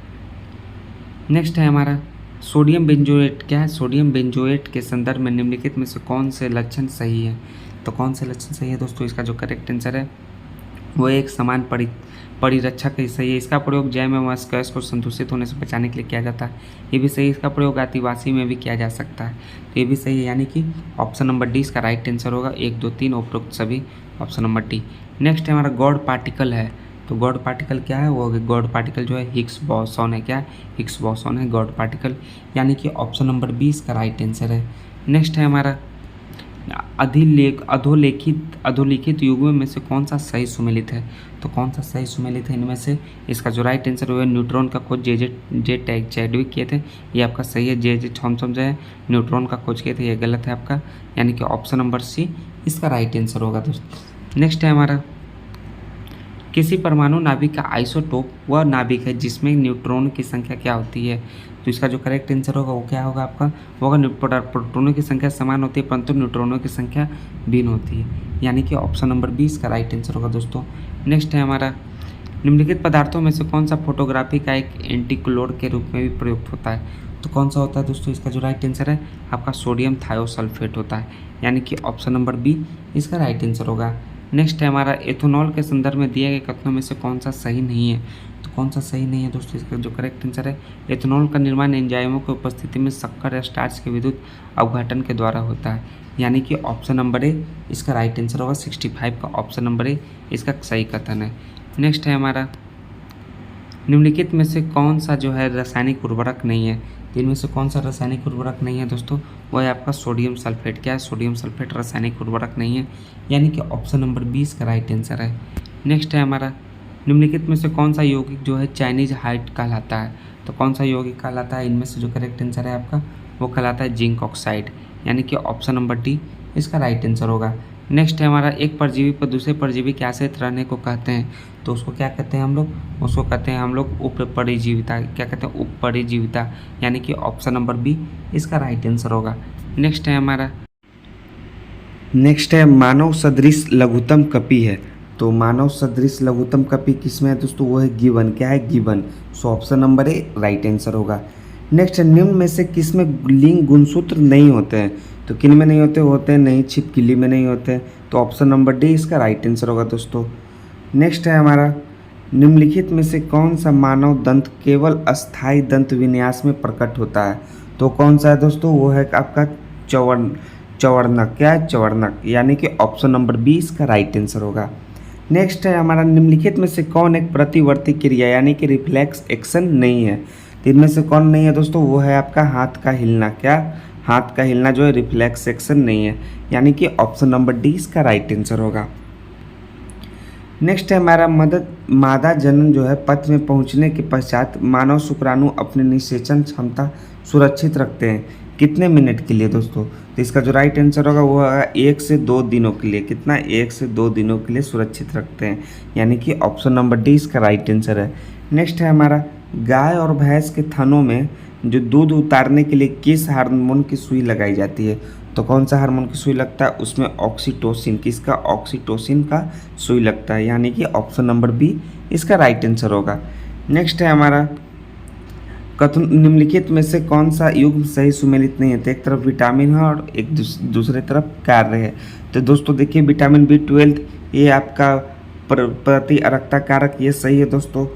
नेक्स्ट है हमारा, सोडियम बेंजोएट, क्या है? सोडियम बेंजोएट के संदर्भ में निम्नलिखित में से कौन से लक्षण सही है? तो कौन से लक्षण सही है दोस्तों? इसका जो करेक्ट आंसर है वो एक समान परिरक्षक सही है। इसका प्रयोग जैव एवं गैस को संदूषित होने से बचाने के लिए किया जाता है, ये भी सही। इसका प्रयोग आदिवासी में भी किया जा सकता है, तो ये भी सही है, यानी कि ऑप्शन नंबर डी इसका राइट आंसर होगा। 1, 2, 3 उपरोक्त सभी, ऑप्शन नंबर डी। नेक्स्ट हमारा गॉड पार्टिकल है, तो गॉड पार्टिकल क्या है? वो गॉड पार्टिकल जो है हिग्स बोसॉन है, क्या है? हिग्स बोसॉन है गॉड पार्टिकल, यानी कि ऑप्शन नंबर 20 का राइट आंसर है। नेक्स्ट है हमारा, अधोलिखित युग्मों में से कौन सा सही सुमेलित है? तो कौन सा सही सुमेलित है इनमें से? इसका जो राइट आंसर हुआ, न्यूट्रॉन का खोज जे चैडविक किए थे, ये आपका सही है। जे थॉमसन जो है न्यूट्रॉन का खोज किए थे, ये गलत है आपका, यानी कि ऑप्शन नंबर सी इसका राइट आंसर होगा दोस्तों। नेक्स्ट है हमारा, किसी परमाणु नाभिक का आइसोटोप वह नाभिक है जिसमें न्यूट्रॉन की संख्या क्या होती है? तो इसका जो करेक्ट आंसर होगा वो क्या होगा आपका? वो होगा प्रोटॉनों की संख्या समान होती है परंतु न्यूट्रॉनों की संख्या भिन्न होती है, यानी कि ऑप्शन नंबर 20 का राइट आंसर होगा दोस्तों। नेक्स्ट है हमारा, निम्नलिखित पदार्थों में से कौन सा फोटोग्राफी का एक एंटीक्लोर के रूप में भी प्रयुक्त होता है? तो कौन सा होता है दोस्तों? इसका जो राइट आंसर है आपका सोडियम थायोसल्फेट होता है, यानी कि ऑप्शन नंबर बी इसका राइट आंसर होगा। नेक्स्ट है हमारा, एथेनॉल के संदर्भ में दिए गए कथनों में से कौन सा सही नहीं है? तो कौन सा सही नहीं है दोस्तों? इसका जो करेक्ट आंसर है, एथेनॉल का निर्माण एंजाइमों की उपस्थिति में शक्कर या स्टार्च के विद्युत अवघटन के द्वारा होता है, यानी कि ऑप्शन नंबर ए इसका राइट आंसर होगा। 65 का ऑप्शन नंबर ए इसका सही कथन है। नेक्स्ट है हमारा, निम्नलिखित में से कौन सा जो है रासायनिक उर्वरक नहीं है? इनमें से कौन सा रासायनिक उर्वरक नहीं है दोस्तों? वो है आपका सोडियम सल्फेट। क्या है? सोडियम सल्फेट रासायनिक उर्वरक नहीं है, यानी कि ऑप्शन नंबर 20 का राइट आंसर है। नेक्स्ट है हमारा, निम्नलिखित में से कौन सा यौगिक जो है चाइनीज हाइट कहलाता है? तो कौन सा यौगिक कहलाता है? इनमें से जो करेक्ट आंसर है आपका वो कहलाता है जिंक ऑक्साइड, यानी कि ऑप्शन नंबर डी इसका राइट आंसर होगा। नेक्स्ट है हमारा, एक परजीवी पर दूसरे परजीवी के आश्रित रहने को कहते हैं, तो उसको क्या कहते हैं हम लोग? उसको कहते हैं हम लोग उपपरिजीविता। क्या कहते हैं? उपपरिजीविता, यानी कि ऑप्शन नंबर बी इसका राइट आंसर होगा। नेक्स्ट है हमारा, नेक्स्ट है मानव सदृश लघुत्तम कपि है, तो मानव सदृश लघुत्तम कपि किसमें है दोस्तों? वो है गिवन। क्या है? Given. So option number A right answer होगा। नेक्स्ट है, निम्न में से किसमें लिंग गुणसूत्र नहीं होते हैं? तो किन में नहीं होते? होते हैं नहीं, छिपकली में नहीं होते, तो ऑप्शन नंबर डी इसका राइट आंसर होगा दोस्तों। नेक्स्ट है हमारा, निम्नलिखित में से कौन सा मानव दंत केवल अस्थायी दंत विन्यास में प्रकट होता है? तो कौन सा है दोस्तों? वो है आपका चवर्णक, क्या है चवर्णक, यानी कि ऑप्शन नंबर 20 का राइट आंसर होगा। नेक्स्ट है हमारा, निम्नलिखित में से कौन एक प्रतिवर्ती क्रिया यानी कि रिफ्लेक्स एक्शन नहीं है। तो इनमें से कौन नहीं है दोस्तों, वो है आपका हाथ का हिलना। क्या, हाथ का हिलना जो है रिफ्लेक्स एक्शन नहीं है, यानी कि ऑप्शन नंबर डी इसका राइट आंसर होगा। नेक्स्ट है हमारा, मादा जनन जो है पथ में पहुंचने के पश्चात मानव शुक्राणु अपने निषेचन क्षमता सुरक्षित रखते हैं कितने मिनट के लिए दोस्तों। तो इसका जो राइट आंसर होगा वो होगा 1 से 2 दिनों के लिए। कितना, 1 से 2 दिनों के लिए सुरक्षित रखते हैं, यानी कि ऑप्शन नंबर डी इसका राइट आंसर है। नेक्स्ट है हमारा, गाय और भैंस के थनों में जो दूध उतारने के लिए किस हार्मोन की सुई लगाई जाती है। तो कौन सा हार्मोन की सुई लगता है, उसमें ऑक्सीटोसिन, किसका, ऑक्सीटोसिन का सुई लगता है, यानी कि ऑप्शन नंबर बी इसका राइट आंसर होगा। नेक्स्ट है हमारा, कथन निम्नलिखित में से कौन सा युग्म सही सुमेलित नहीं है। तो एक तरफ विटामिन है और एक दूसरे तरफ कार्य है। तो दोस्तों देखिए, विटामिन B12 ये आपका प्रति अरक्ता कारक, ये सही है दोस्तों।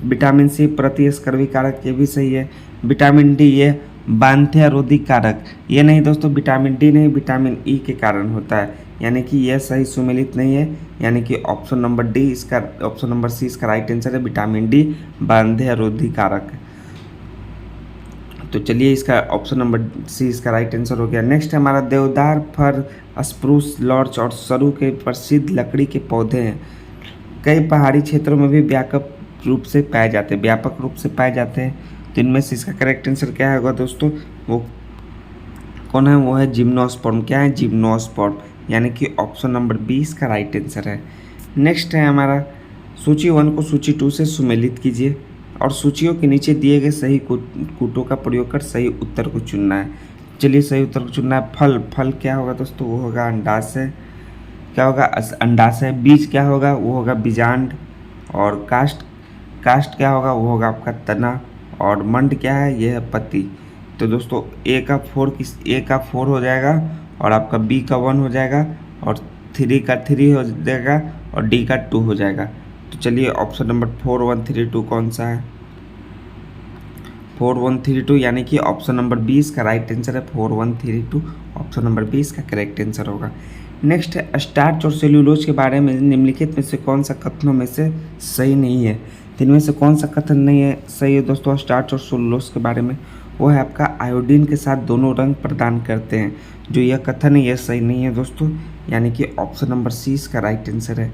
विटामिन सी प्रतिस्कर्वी कारक, ये भी सही है। विटामिन डी ये बांध्यरोधी कारक, ये नहीं दोस्तों, विटामिन डी नहीं, विटामिन ई के कारण होता है, यानी कि यह सही सुमेलित नहीं है, यानी कि ऑप्शन नंबर डी इसका, ऑप्शन नंबर सी इसका राइट आंसर है। विटामिन डी बांध्यरोधी कारक। तो चलिए, इसका ऑप्शन नंबर सी इसका राइट आंसर हो गया। नेक्स्ट हमारा, देवदार, फर, स्प्रूस, लॉर्च और सरू के प्रसिद्ध लकड़ी के पौधे हैं। कई पहाड़ी क्षेत्रों में भी व्यापक रूप से पाए जाते हैं। तो इनमें से इसका करेक्ट आंसर क्या होगा दोस्तों, वो कौन है, वो है जिम्नोस्पर्म। क्या है, जिम्नोस्पर्म, यानी कि ऑप्शन नंबर 20 का राइट आंसर है। नेक्स्ट है हमारा, सूची 1 को सूची 2 से सुमेलित कीजिए और सूचियों के नीचे दिए गए सही कूटों का प्रयोग कर सही उत्तर को चुनना है। चलिए, सही उत्तर को चुनना है। फल क्या होगा दोस्तों, वो होगा अंडाशय। क्या होगा, अंडाशय। बीज क्या होगा, वो होगा बीजांड। और काष्ठ क्या होगा, वो होगा आपका तना। और मंड क्या है, ये है पत्ती। तो दोस्तों ए का 4 हो जाएगा और आपका बी का 1 हो जाएगा और 3 का 3 हो जाएगा और डी का 2 हो जाएगा। तो चलिए, ऑप्शन नंबर 4132 कौन सा है, 4132, यानी कि ऑप्शन नंबर 20 का राइट आंसर है। 4132 ऑप्शन नंबर 20 का करेक्ट आंसर होगा। नेक्स्ट है, स्टार्च और सेल्यूलोज के बारे में निम्नलिखित में से कौन सा कथनों में से सही नहीं है। तो इनमें से कौन सा कथन नहीं है सही है दोस्तों स्टार्च और सेल्यूलोज के बारे में, वो है आपका आयोडीन के साथ दोनों रंग प्रदान करते हैं। जो यह कथन है यह सही नहीं है दोस्तों, यानी कि ऑप्शन नंबर सी इसका राइट आंसर है।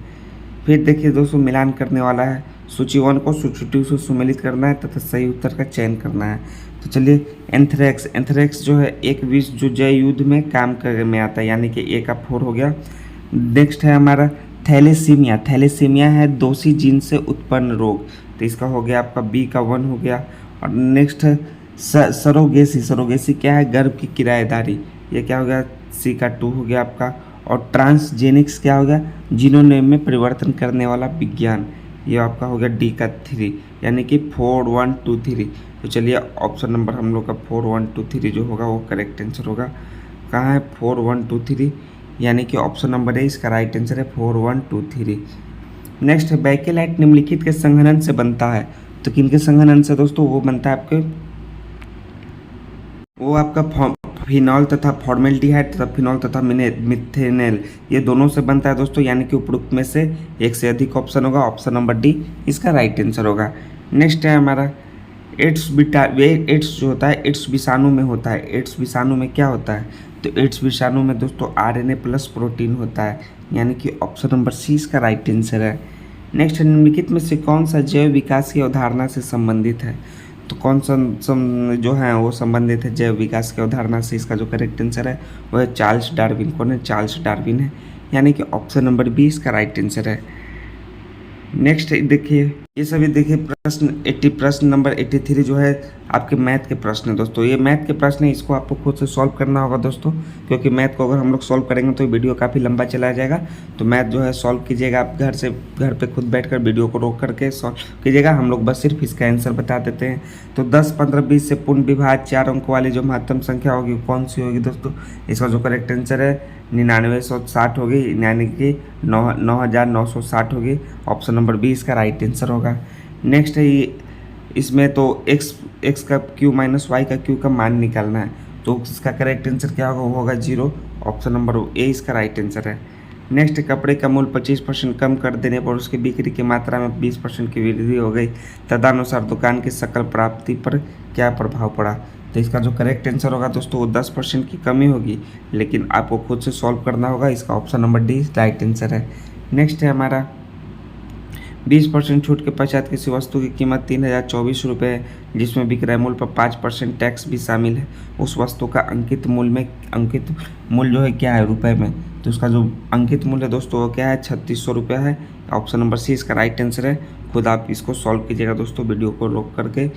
फिर देखिए दोस्तों, मिलान करने वाला है। सूची 1 को सूची 2 से सुमेलित करना है तथा सही उत्तर का चयन करना है। तो चलिए, एंथ्रेक्स जो है एक विष जो जय युद्ध में काम कर में आता है, यानी कि ए का 4 हो गया। नेक्स्ट है हमारा, थैलेसीमिया है दोषी जीन से उत्पन्न रोग। तो इसका हो गया आपका बी का 1 हो गया। और नेक्स्ट है सरोगेसी क्या है, गर्भ की किराएदारी, ये क्या हो गया, सी का 2 हो गया आपका। और ट्रांसजेनिक्स क्या हो गया, जीनोम में परिवर्तन करने वाला विज्ञान, ये आपका हो गया डी का 3, यानी कि 4 1 2 3। तो चलिए, ऑप्शन नंबर हम लोग का 4 1 2 3 जो होगा वो करेक्ट आंसर होगा। कहाँ है 4 1 2 3, यानी कि ऑप्शन नंबर है इसका राइट आंसर है 4 1 2 3। नेक्स्ट है, बैकेलाइट निम्नलिखित के संघनन से बनता है। तो किनके संघनन से दोस्तों, वो बनता है आपके, वो आपका फिनॉल तथा फॉर्मेल्डिहाइड तथा फिनॉल तथा मिथेनेल, ये दोनों से बनता है दोस्तों, यानी कि उपरोक्त में से एक से अधिक ऑप्शन होगा, ऑप्शन नंबर डी इसका राइट आंसर होगा। नेक्स्ट है हमारा, एड्स जो होता है एड्स विषाणु में होता है। एड्स विषाणु में क्या होता है, तो एड्स विषाणु में दोस्तों RNA प्लस प्रोटीन होता है, यानी कि ऑप्शन नंबर सी इसका राइट आंसर है। नेक्स्ट, निम्नलिखित में से कौन सा जैव विकास की अवधारणा से संबंधित है। तो कौन सा जो है वो संबंधित है जैव विकास की अवधारणा से, इसका जो करेक्ट आंसर है वो है चार्ल्स डार्विन। कौन है, चार्ल्स डार्विन है, यानी कि ऑप्शन नंबर 20 का राइट आंसर है। नेक्स्ट देखिए, ये सभी देखिए प्रश्न नंबर 83 जो है आपके मैथ के प्रश्न है दोस्तों। ये मैथ के प्रश्न है, इसको आपको खुद से सॉल्व करना होगा दोस्तों, क्योंकि मैथ को अगर हम लोग सॉल्व करेंगे तो वीडियो काफ़ी लंबा चला जाएगा। तो मैथ जो है सॉल्व कीजिएगा आप घर पे खुद बैठकर वीडियो को रोक करके सॉल्व कीजिएगा। हम लोग बस सिर्फ इसका आंसर बता देते हैं। तो 10 15 20 से पूर्ण विभाज्य 4 अंक वाली जो महत्तम संख्या होगी कौन सी होगी दोस्तों, इसका जो करेक्ट आंसर है 9960 होगी, यानी कि 9960 होगी, ऑप्शन नंबर 20 का राइट आंसर होगा। नेक्स्ट है इसमें तो x का q माइनस वाई का q का मान निकालना है। तो इसका करेक्ट आंसर क्या होगा, वो होगा 0, ऑप्शन नंबर ए इसका राइट आंसर है। नेक्स्ट, कपड़े का मूल्य 25% कम कर देने पर उसकी बिक्री की मात्रा में 20% की वृद्धि हो गई, तदनुसार दुकान की सकल प्राप्ति पर क्या प्रभाव पड़ा। तो इसका जो करेक्ट आंसर होगा दोस्तों वो 10% की कमी होगी, लेकिन आपको खुद से सॉल्व करना होगा। इसका option number D right answer है। नेक्स्ट है हमारा 20% छूट के पश्चात किसी वस्तु की कीमत 3024 रुपये है, जिसमें विक्रय मूल्य पर 5% टैक्स भी शामिल है। उस वस्तु का अंकित मूल्य जो है क्या है रुपए में, तो उसका जो अंकित मूल्य दोस्तों वो क्या है 3600 रुपये है। ऑप्शन नंबर सी इसका राइट आंसर है। खुद आप इसको सॉल्व कीजिएगा दोस्तों वीडियो को रोक करके।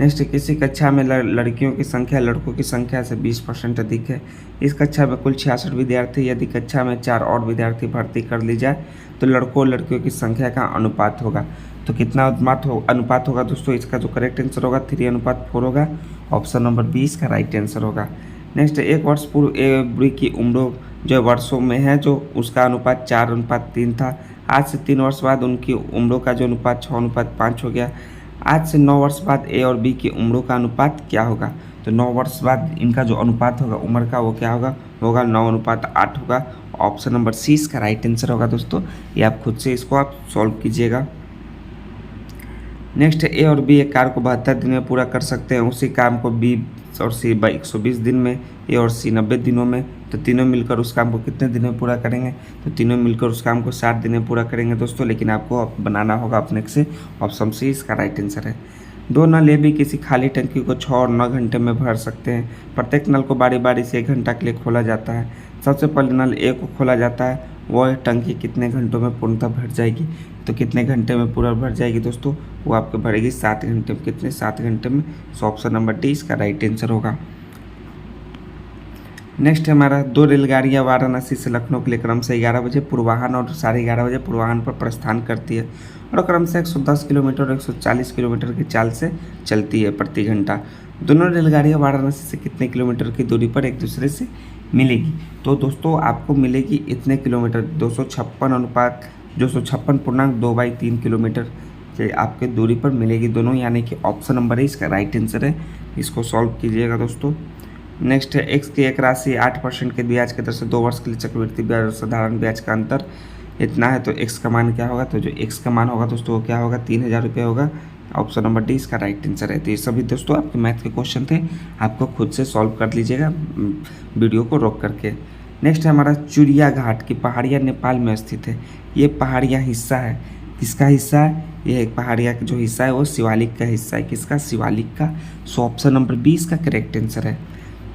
नेक्स्ट, किसी कक्षा में लड़कियों की संख्या लड़कों की संख्या से 20% अधिक है। इस कक्षा में कुल 66 विद्यार्थी, यदि कक्षा में 4 और विद्यार्थी भर्ती कर ली जाए तो लड़कों और लड़कियों की संख्या का अनुपात होगा। तो कितना अनुपात होगा दोस्तों, इसका जो करेक्ट आंसर होगा 3:4 होगा। ऑप्शन नंबर 20 का राइट आंसर होगा। नेक्स्ट, 1 वर्ष पूर्व ए बी की उम्र जो वर्षों में है जो उसका अनुपात 4:3 था। आज से 3 वर्ष बाद उनकी उम्रों का जो अनुपात 6:5 हो गया। आज से 9 वर्ष बाद ए और बी की उम्रों का अनुपात क्या होगा। तो 9 वर्ष बाद इनका जो अनुपात होगा उम्र का वो क्या होगा 9:8 होगा। ऑप्शन नंबर सी इसका राइट आंसर होगा दोस्तों। ये आप खुद से इसको आप सॉल्व कीजिएगा। नेक्स्ट, ए और बी एक कार्य को 72 दिन में पूरा कर सकते हैं, उसी काम को बी और सी 120 दिन में, ए और सी 90 दिनों में। तो तीनों मिलकर उस काम को कितने दिन में पूरा करेंगे, तो तीनों मिलकर उस काम को 60 दिन में पूरा करेंगे दोस्तों। लेकिन आपको बनाना होगा अपने से। ऑप्शन सी इसका राइट आंसर है। 2 नल ए भी किसी खाली टंकी को 6 और 9 घंटे में भर सकते हैं। प्रत्येक नल को बारी बारी से 1 घंटा के लिए खोला जाता है। सबसे पहले नल ए को खोला जाता है, वह टंकी कितने घंटों में पूर्णतः भर जाएगी। तो कितने घंटे में पूरा भर जाएगी दोस्तों, वो आपको भरेगी 7 घंटे में। कितने 7 घंटे में। सो ऑप्शन नंबर डी इसका राइट आंसर होगा। नेक्स्ट हमारा 2 रेलगाड़ियाँ वाराणसी से लखनऊ के लिए क्रमशः 11 बजे पूर्वाह्न और 11:30 बजे पूर्वाह्न पर प्रस्थान करती है और क्रमशः 110 किलोमीटर और 140 किलोमीटर की चाल से चलती है प्रति घंटा। दोनों रेलगाड़ियाँ वाराणसी से कितने किलोमीटर की दूरी पर एक दूसरे से मिलेगी। तो दोस्तों आपको मिलेगी इतने किलोमीटर 256.2/3 किलोमीटर से आपके दूरी पर मिलेगी दोनों, यानी कि ऑप्शन नंबर है इसका राइट आंसर है। इसको सॉल्व कीजिएगा दोस्तों। नेक्स्ट है एक्स की एक राशि 8% के ब्याज के दर से 2 वर्ष के लिए चक्रवृद्धि ब्याज और साधारण ब्याज का अंतर इतना है, तो एक्स का मान क्या होगा। तो जो एक्स का मान होगा दोस्तों वो क्या होगा 3000 रुपये होगा। ऑप्शन नंबर डी इसका राइट आंसर है। तो ये सभी दोस्तों आपके मैथ के क्वेश्चन थे, आपको खुद से सॉल्व कर लीजिएगा वीडियो को रोक करके। नेक्स्ट है हमारा चुरिया घाट की पहाड़ियाँ नेपाल में स्थित है। ये पहाड़ियाँ हिस्सा है, किसका हिस्सा है, ये पहाड़ियाँ का जो हिस्सा है वो शिवालिक का हिस्सा है। किसका, शिवालिक का। सो ऑप्शन नंबर 20 का करेक्ट आंसर है।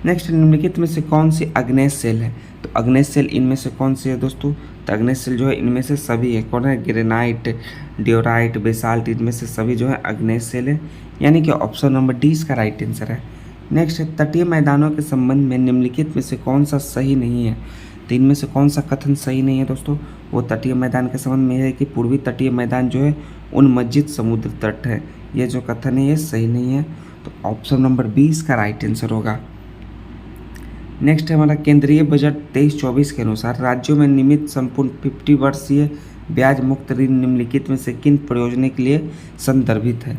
नेक्स्ट, निम्नलिखित में से कौन सी अग्नेय सेल है। तो अग्नेय सेल इनमें से कौन सी है दोस्तों, तो अग्नेय सेल जो है इनमें से सभी है। कौन है, ग्रेनाइट, डियोराइट, बेसाल्ट, इनमें से सभी जो है अग्नेय सेल है, यानी कि ऑप्शन नंबर डी इसका राइट आंसर है। नेक्स्ट, तटीय मैदानों के संबंध में निम्नलिखित में से कौन सा सही नहीं है। तो इनमें से कौन सा कथन सही नहीं है दोस्तों, वो तटीय मैदान के संबंध में है कि पूर्वी तटीय मैदान जो है उन्मज्जित समुद्र तट है। ये जो कथन है ये सही नहीं है। तो ऑप्शन नंबर 20 का राइट आंसर होगा। नेक्स्ट है हमारा केंद्रीय बजट 23-24 के अनुसार राज्यों में नियमित संपूर्ण 50 वर्षीय ब्याज मुक्त ऋण निम्नलिखित में से किन प्रयोजन के लिए संदर्भित है।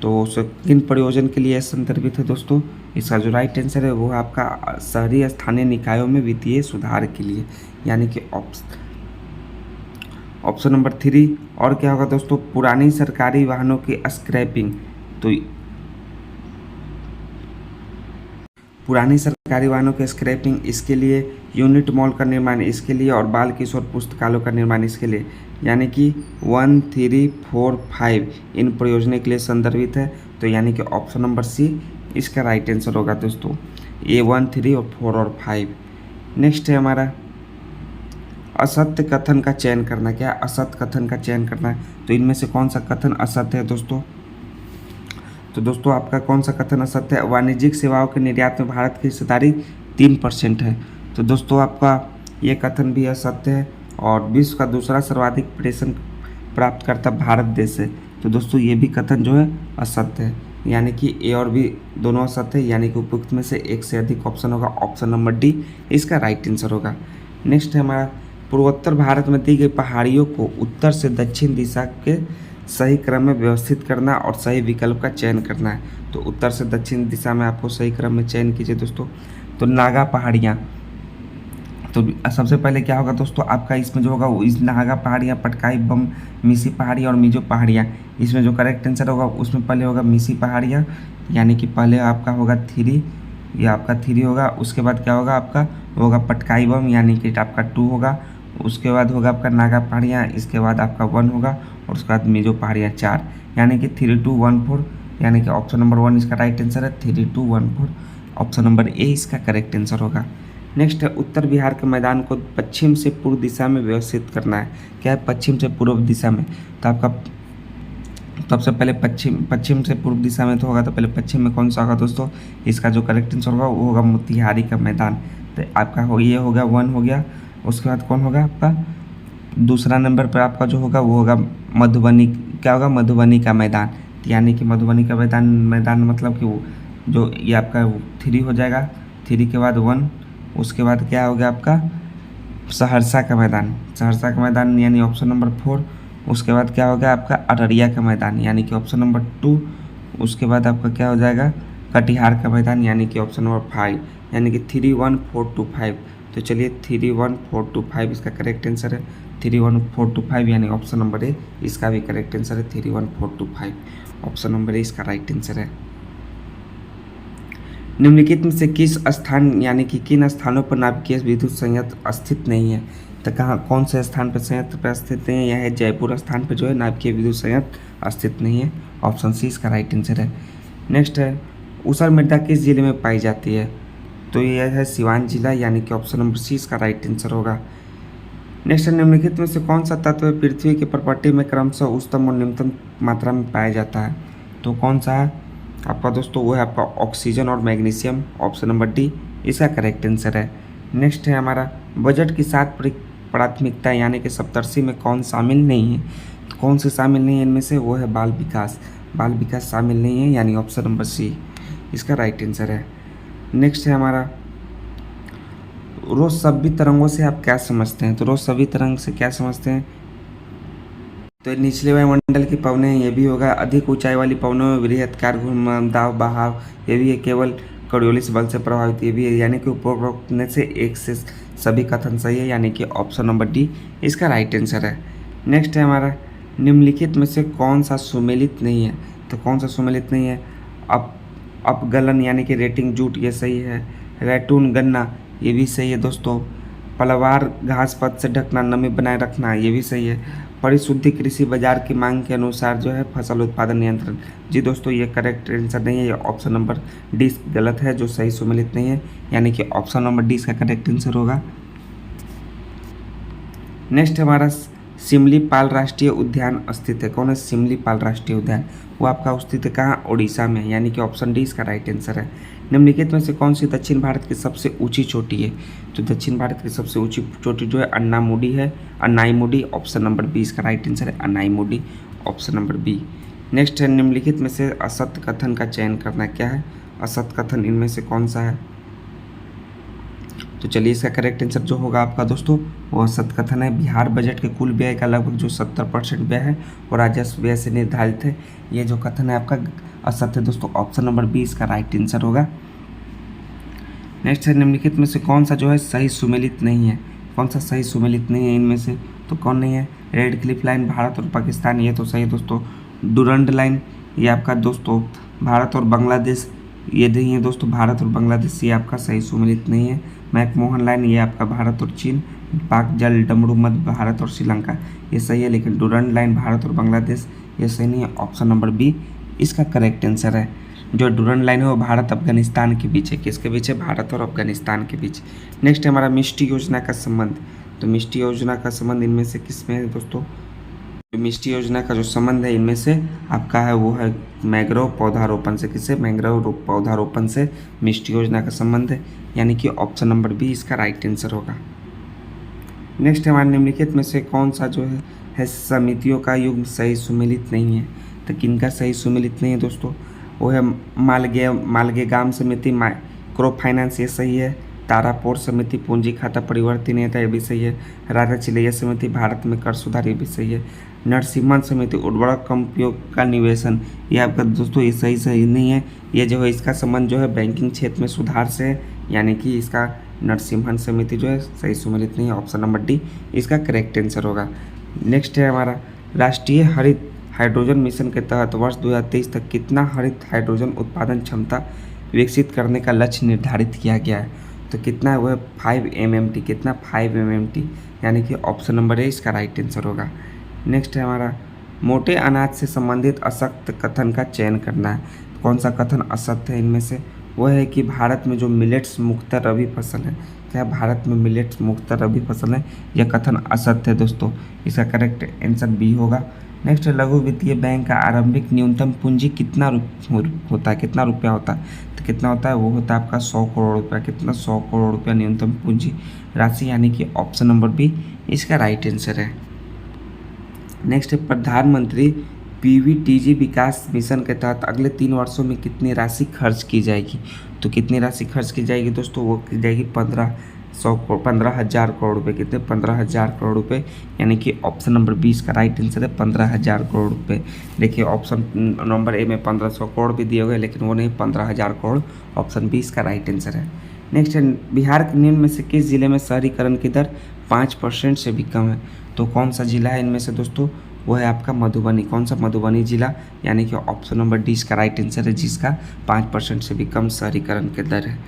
तो किन प्रयोजन के लिए संदर्भित है दोस्तों, इसका जो राइट आंसर है वो आपका शहरी स्थानीय निकायों में वित्तीय सुधार के लिए, यानी कि ऑप्शन नंबर 3। और क्या होगा दोस्तों, पुरानी सरकारी वाहनों की स्क्रैपिंग। तो पुरानी सरकारी वाहनों के स्क्रैपिंग इसके लिए, यूनिट मॉल का निर्माण इसके लिए और बाल किशोर पुस्तकालयों का निर्माण इसके लिए, यानी कि 1, 3, 4, 5 इन प्रयोजनों के लिए संदर्भित है। तो यानी कि ऑप्शन नंबर सी इसका राइट आंसर होगा दोस्तों, ए 1, 3 और 4 और 5। नेक्स्ट है हमारा असत्य कथन का चयन करना। क्या असत्य कथन का चयन करना है, तो इनमें से कौन सा कथन असत्य है दोस्तों। तो दोस्तों आपका कौन सा कथन असत्य है, वाणिज्यिक सेवाओं के निर्यात में भारत की हिस्सेदारी 3% है। तो दोस्तों आपका ये कथन भी असत्य है। और विश्व का दूसरा सर्वाधिक प्रेषण प्राप्तकर्ता भारत देश है। तो दोस्तों ये भी कथन जो है असत्य है, यानी कि ए और बी दोनों असत्य है, यानी कि उपयुक्त में से एक से अधिक ऑप्शन होगा। ऑप्शन नंबर डी इसका राइट आंसर होगा। नेक्स्ट है हमारा पूर्वोत्तर भारत में दी गई पहाड़ियों को उत्तर से दक्षिण दिशा के सही क्रम में व्यवस्थित करना और सही विकल्प का चयन करना है। तो उत्तर से दक्षिण दिशा में आपको सही क्रम में चयन कीजिए दोस्तों। तो नागा पहाड़ियाँ तो सबसे पहले क्या होगा दोस्तों, आपका इसमें जो होगा वो इस नागा पहाड़ियाँ, पटकाई बम, मिसी पहाड़ियाँ और मिजो पहाड़ियाँ, इसमें जो करेक्ट आंसर होगा उसमें पहले होगा मिसी पहाड़ियाँ, यानी कि पहले आपका होगा 3, ये आपका 3 होगा। उसके बाद क्या होगा आपका, होगा पटकाई बम, यानी कि आपका 2 होगा। उसके बाद होगा आपका नागा पहाड़ियाँ, इसके बाद आपका 1 होगा, और उसके बाद मिजो पहाड़ियाँ 4, यानी कि 3 2 1 4, यानी कि ऑप्शन नंबर 1 इसका राइट आंसर है। 3 2 1 4 ऑप्शन नंबर ए इसका करेक्ट आंसर होगा। नेक्स्ट है, उत्तर बिहार के मैदान को पश्चिम से पूर्व दिशा में व्यवस्थित करना है। क्या है, पश्चिम से पूर्व दिशा में। तो आपका सबसे पहले पश्चिम से पूर्व दिशा में तो होगा, तो पहले पश्चिम में कौन सा होगा दोस्तों, इसका जो करेक्ट आंसर होगा वो होगा मोतिहारी का मैदान। तो आपका ये होगा 1 हो गया। उसके बाद कौन होगा आपका दूसरा नंबर पर, आपका जो होगा वो होगा मधुबनी। क्या होगा, मधुबनी का मैदान, यानी कि मधुबनी का मैदान मतलब कि वो जो ये आपका 3 हो जाएगा। 3 के बाद 1, उसके बाद क्या हो गया आपका सहरसा का मैदान, सहरसा का मैदान यानी ऑप्शन नंबर 4। उसके बाद क्या हो गया आपका अररिया का मैदान, यानी कि ऑप्शन नंबर 2। उसके बाद आपका क्या हो जाएगा कटिहार का मैदान, यानी कि ऑप्शन नंबर 5, यानी कि 3 1 4 2 5। तो चलिए 3 1 4 2 5 इसका करेक्ट आंसर है। 3 1 4 2 5 यानी ऑप्शन नंबर ए इसका भी करेक्ट आंसर है। 3 1 4 2 5 ऑप्शन नंबर ए इसका राइट आंसर है। निम्नलिखित में से किस स्थान यानी कि किन स्थानों पर नाभिकीय विद्युत संयंत्र स्थित नहीं है। तो कहाँ कौन से स्थान पर संयंत्र पर स्थित नहीं है, यह है जयपुर स्थान पर जो है नाभिकीय विद्युत संयंत्र स्थित नहीं है। ऑप्शन सी इसका राइट आंसर है। नेक्स्ट है, ऊसर मृदा किस जिले में पाई जाती है। तो यह है सिवान जिला, यानी कि ऑप्शन नंबर सी इसका राइट आंसर होगा। नेक्स्ट है, निम्नलिखित में से कौन सा तत्व पृथ्वी के प्रॉपर्टी में क्रमशः उच्चतम और निम्नतम मात्रा में पाया जाता है। तो कौन सा है आपका दोस्तों, वो है आपका ऑक्सीजन और मैग्नीशियम। ऑप्शन नंबर डी इसका करेक्ट आंसर है। नेक्स्ट है हमारा, बजट की 7 प्राथमिकता यानी कि सप्तर्षि में कौन शामिल नहीं है। तो कौन से शामिल नहीं है इनमें से, वो है बाल विकास। बाल विकास शामिल नहीं है, यानी ऑप्शन नंबर सी इसका राइट आंसर है। नेक्स्ट है हमारा, रोज सभी तरंगों से आप क्या समझते हैं। तो रोज सभी तरंग से क्या समझते हैं, तो निचले वायुमंडल की पवनें, ये भी होगा अधिक ऊंचाई वाली पवनों में बृहत्कार घुमावदार बहाव, ये भी है केवल कॉरियोलिस बल से प्रभावित, ये भी है, यानी कि उपरोक्त में से एक से सभी कथन सही है, यानी कि ऑप्शन नंबर डी इसका राइट आंसर है। नेक्स्ट है हमारा, निम्नलिखित में से कौन सा सुमेलित नहीं है। तो कौन सा सुमेलित नहीं है, अपगलन यानी कि रेटिंग जूट, ये सही है। रैटून गन्ना, ये भी सही है दोस्तों। पलवार घास पत्त से ढकना, नमी बनाए रखना, ये भी सही है। परिशुद्धि कृषि बाजार की मांग के अनुसार जो है फसल उत्पादन नियंत्रण, जी दोस्तों ये करेक्ट आंसर नहीं है, ये ऑप्शन नंबर डी गलत है, जो सही सुमेलित नहीं है, यानी कि ऑप्शन नंबर डी इसका करेक्ट आंसर होगा। नेक्स्ट हमारा, सिमलीपाल राष्ट्रीय उद्यान स्थित है। कौन है सिमलीपाल राष्ट्रीय उद्यान, वो आपका स्थित है कहाँ, उड़ीसा में, यानी कि ऑप्शन डी इसका राइट आंसर है। निम्नलिखित में से कौन सी दक्षिण भारत की सबसे ऊंची चोटी है। तो दक्षिण भारत की सबसे ऊंची चोटी जो है अन्नामुडी है, अन्नाईमुडी, ऑप्शन नंबर बी इसका राइट आंसर है, Anamudi, option number B. Next है, निम्नलिखित में से असत्य कथन का चयन करना, क्या है असत्य कथन, इनमें से कौन सा है। तो चलिए इसका करेक्ट आंसर जो होगा आपका दोस्तों, वो असत्य कथन है। बिहार बजट के कुल व्यय का लगभग जो 70% व्यय है वो राजस्व व्यय से निर्धारित है, ये जो कथन है आपका असत्य है दोस्तों, ऑप्शन नंबर बी इसका राइट आंसर होगा। नेक्स्ट है, निम्नलिखित में से कौन सा जो है सही सुमेलित नहीं है। कौन सा सही सुमेलित नहीं है इनमें से, तो कौन नहीं है, रेड क्लिफ लाइन भारत और पाकिस्तान, ये तो सही है दोस्तों। डुरंड लाइन, ये आपका दोस्तों भारत और बांग्लादेश, ये नहीं है दोस्तों, भारत और बांग्लादेश ये आपका सही सुमेलित नहीं है। मैकमोहन लाइन, ये आपका भारत और चीन। पाक जल डमरू मध्य भारत और श्रीलंका, ये सही है, लेकिन डुरंड लाइन भारत और बांग्लादेश ये सही नहीं है, ऑप्शन नंबर बी इसका करेक्ट आंसर है। जो डुरंड लाइन है वो भारत अफगानिस्तान के बीच है, किसके बीच है, भारत और अफगानिस्तान के बीच। नेक्स्ट है हमारा, मिष्टी योजना का संबंध। तो मिष्टी योजना का संबंध इनमें से किस में है दोस्तों, मिष्टी योजना का जो संबंध है इनमें से आपका है वो है मैंग्रोव पौधारोपण से, किससे, मैंग्रोव पौधारोपण से मिष्टी योजना का संबंध है, यानी कि ऑप्शन नंबर बी इसका राइट आंसर होगा। नेक्स्ट हमारे, निम्नलिखित में से कौन सा जो है समितियों का युग्म सही सुमेलित नहीं है। तो किनका सही सुमेलित नहीं है दोस्तों, वो है मालगेगाम समिति, माइक्रो फाइनेंस, ये सही है। तारापोर समिति पूंजी खाता परिवर्तन नेता, ये भी सही है। राजा चिलैया समिति भारत में कर सुधार, ये भी सही है। नरसिम्हन समिति उर्वरक कम उपयोग का निवेशन, ये आपका दोस्तों ये सही नहीं है। ये जो है इसका संबंध जो है बैंकिंग क्षेत्र में सुधार से है, यानी कि इसका नरसिम्हन समिति जो है सही सुमेलित नहीं है, ऑप्शन नंबर डी इसका करेक्ट आंसर होगा। नेक्स्ट है हमारा राष्ट्रीय हरित हाइड्रोजन मिशन के तहत वर्ष 2023 तक कितना हरित हाइड्रोजन उत्पादन क्षमता विकसित करने का लक्ष्य निर्धारित किया गया है। तो कितना है वह 5 MMT, कितना 5 MMT, यानी कि ऑप्शन नंबर ए इसका राइट आंसर होगा। नेक्स्ट है हमारा मोटे अनाज से संबंधित असत्य कथन का चयन करना है। कौन सा कथन असत्य है इनमें से? वह है कि भारत में जो मिलेट्स मुख्यतः रबी फसल है। क्या भारत में मिलेट्स मुख्यतः रबी फसल है? यह कथन असत्य है दोस्तों, इसका करेक्ट आंसर बी होगा। नेक्स्ट है लघु वित्तीय बैंक का आरंभिक न्यूनतम पूंजी कितना होता है, कितना रुपया होता है? तो कितना होता है? वो होता है आपका 100 करोड़ रुपया। कितना? 100 करोड़ रुपया न्यूनतम पूंजी राशि, यानी कि ऑप्शन नंबर बी इसका राइट आंसर है। नेक्स्ट है प्रधानमंत्री PVTG विकास मिशन के तहत अगले 3 वर्षों में कितनी राशि खर्च की जाएगी। तो कितनी राशि खर्च की जाएगी दोस्तों? वो की जाएगी 15,000 करोड़ रुपये। कितने? 15,000 करोड़ रुपये, यानी कि ऑप्शन नंबर 20 का राइट आंसर है 15,000 करोड़ रुपये। देखिए ऑप्शन नंबर ए में 1500 करोड़ भी दिए हुए, लेकिन वो नहीं, 15,000 करोड़ ऑप्शन 20 का राइट आंसर है। नेक्स्ट है बिहार के निम्न में से किस जिले में शहरीकरण की दर 5% से भी कम है। तो कौन सा जिला है इनमें से दोस्तों? वो है आपका मधुबनी। कौन सा? मधुबनी जिला, यानी कि ऑप्शन नंबर डी इसका राइट आंसर है, जिसका 5% से भी कम शहरीकरण की दर है।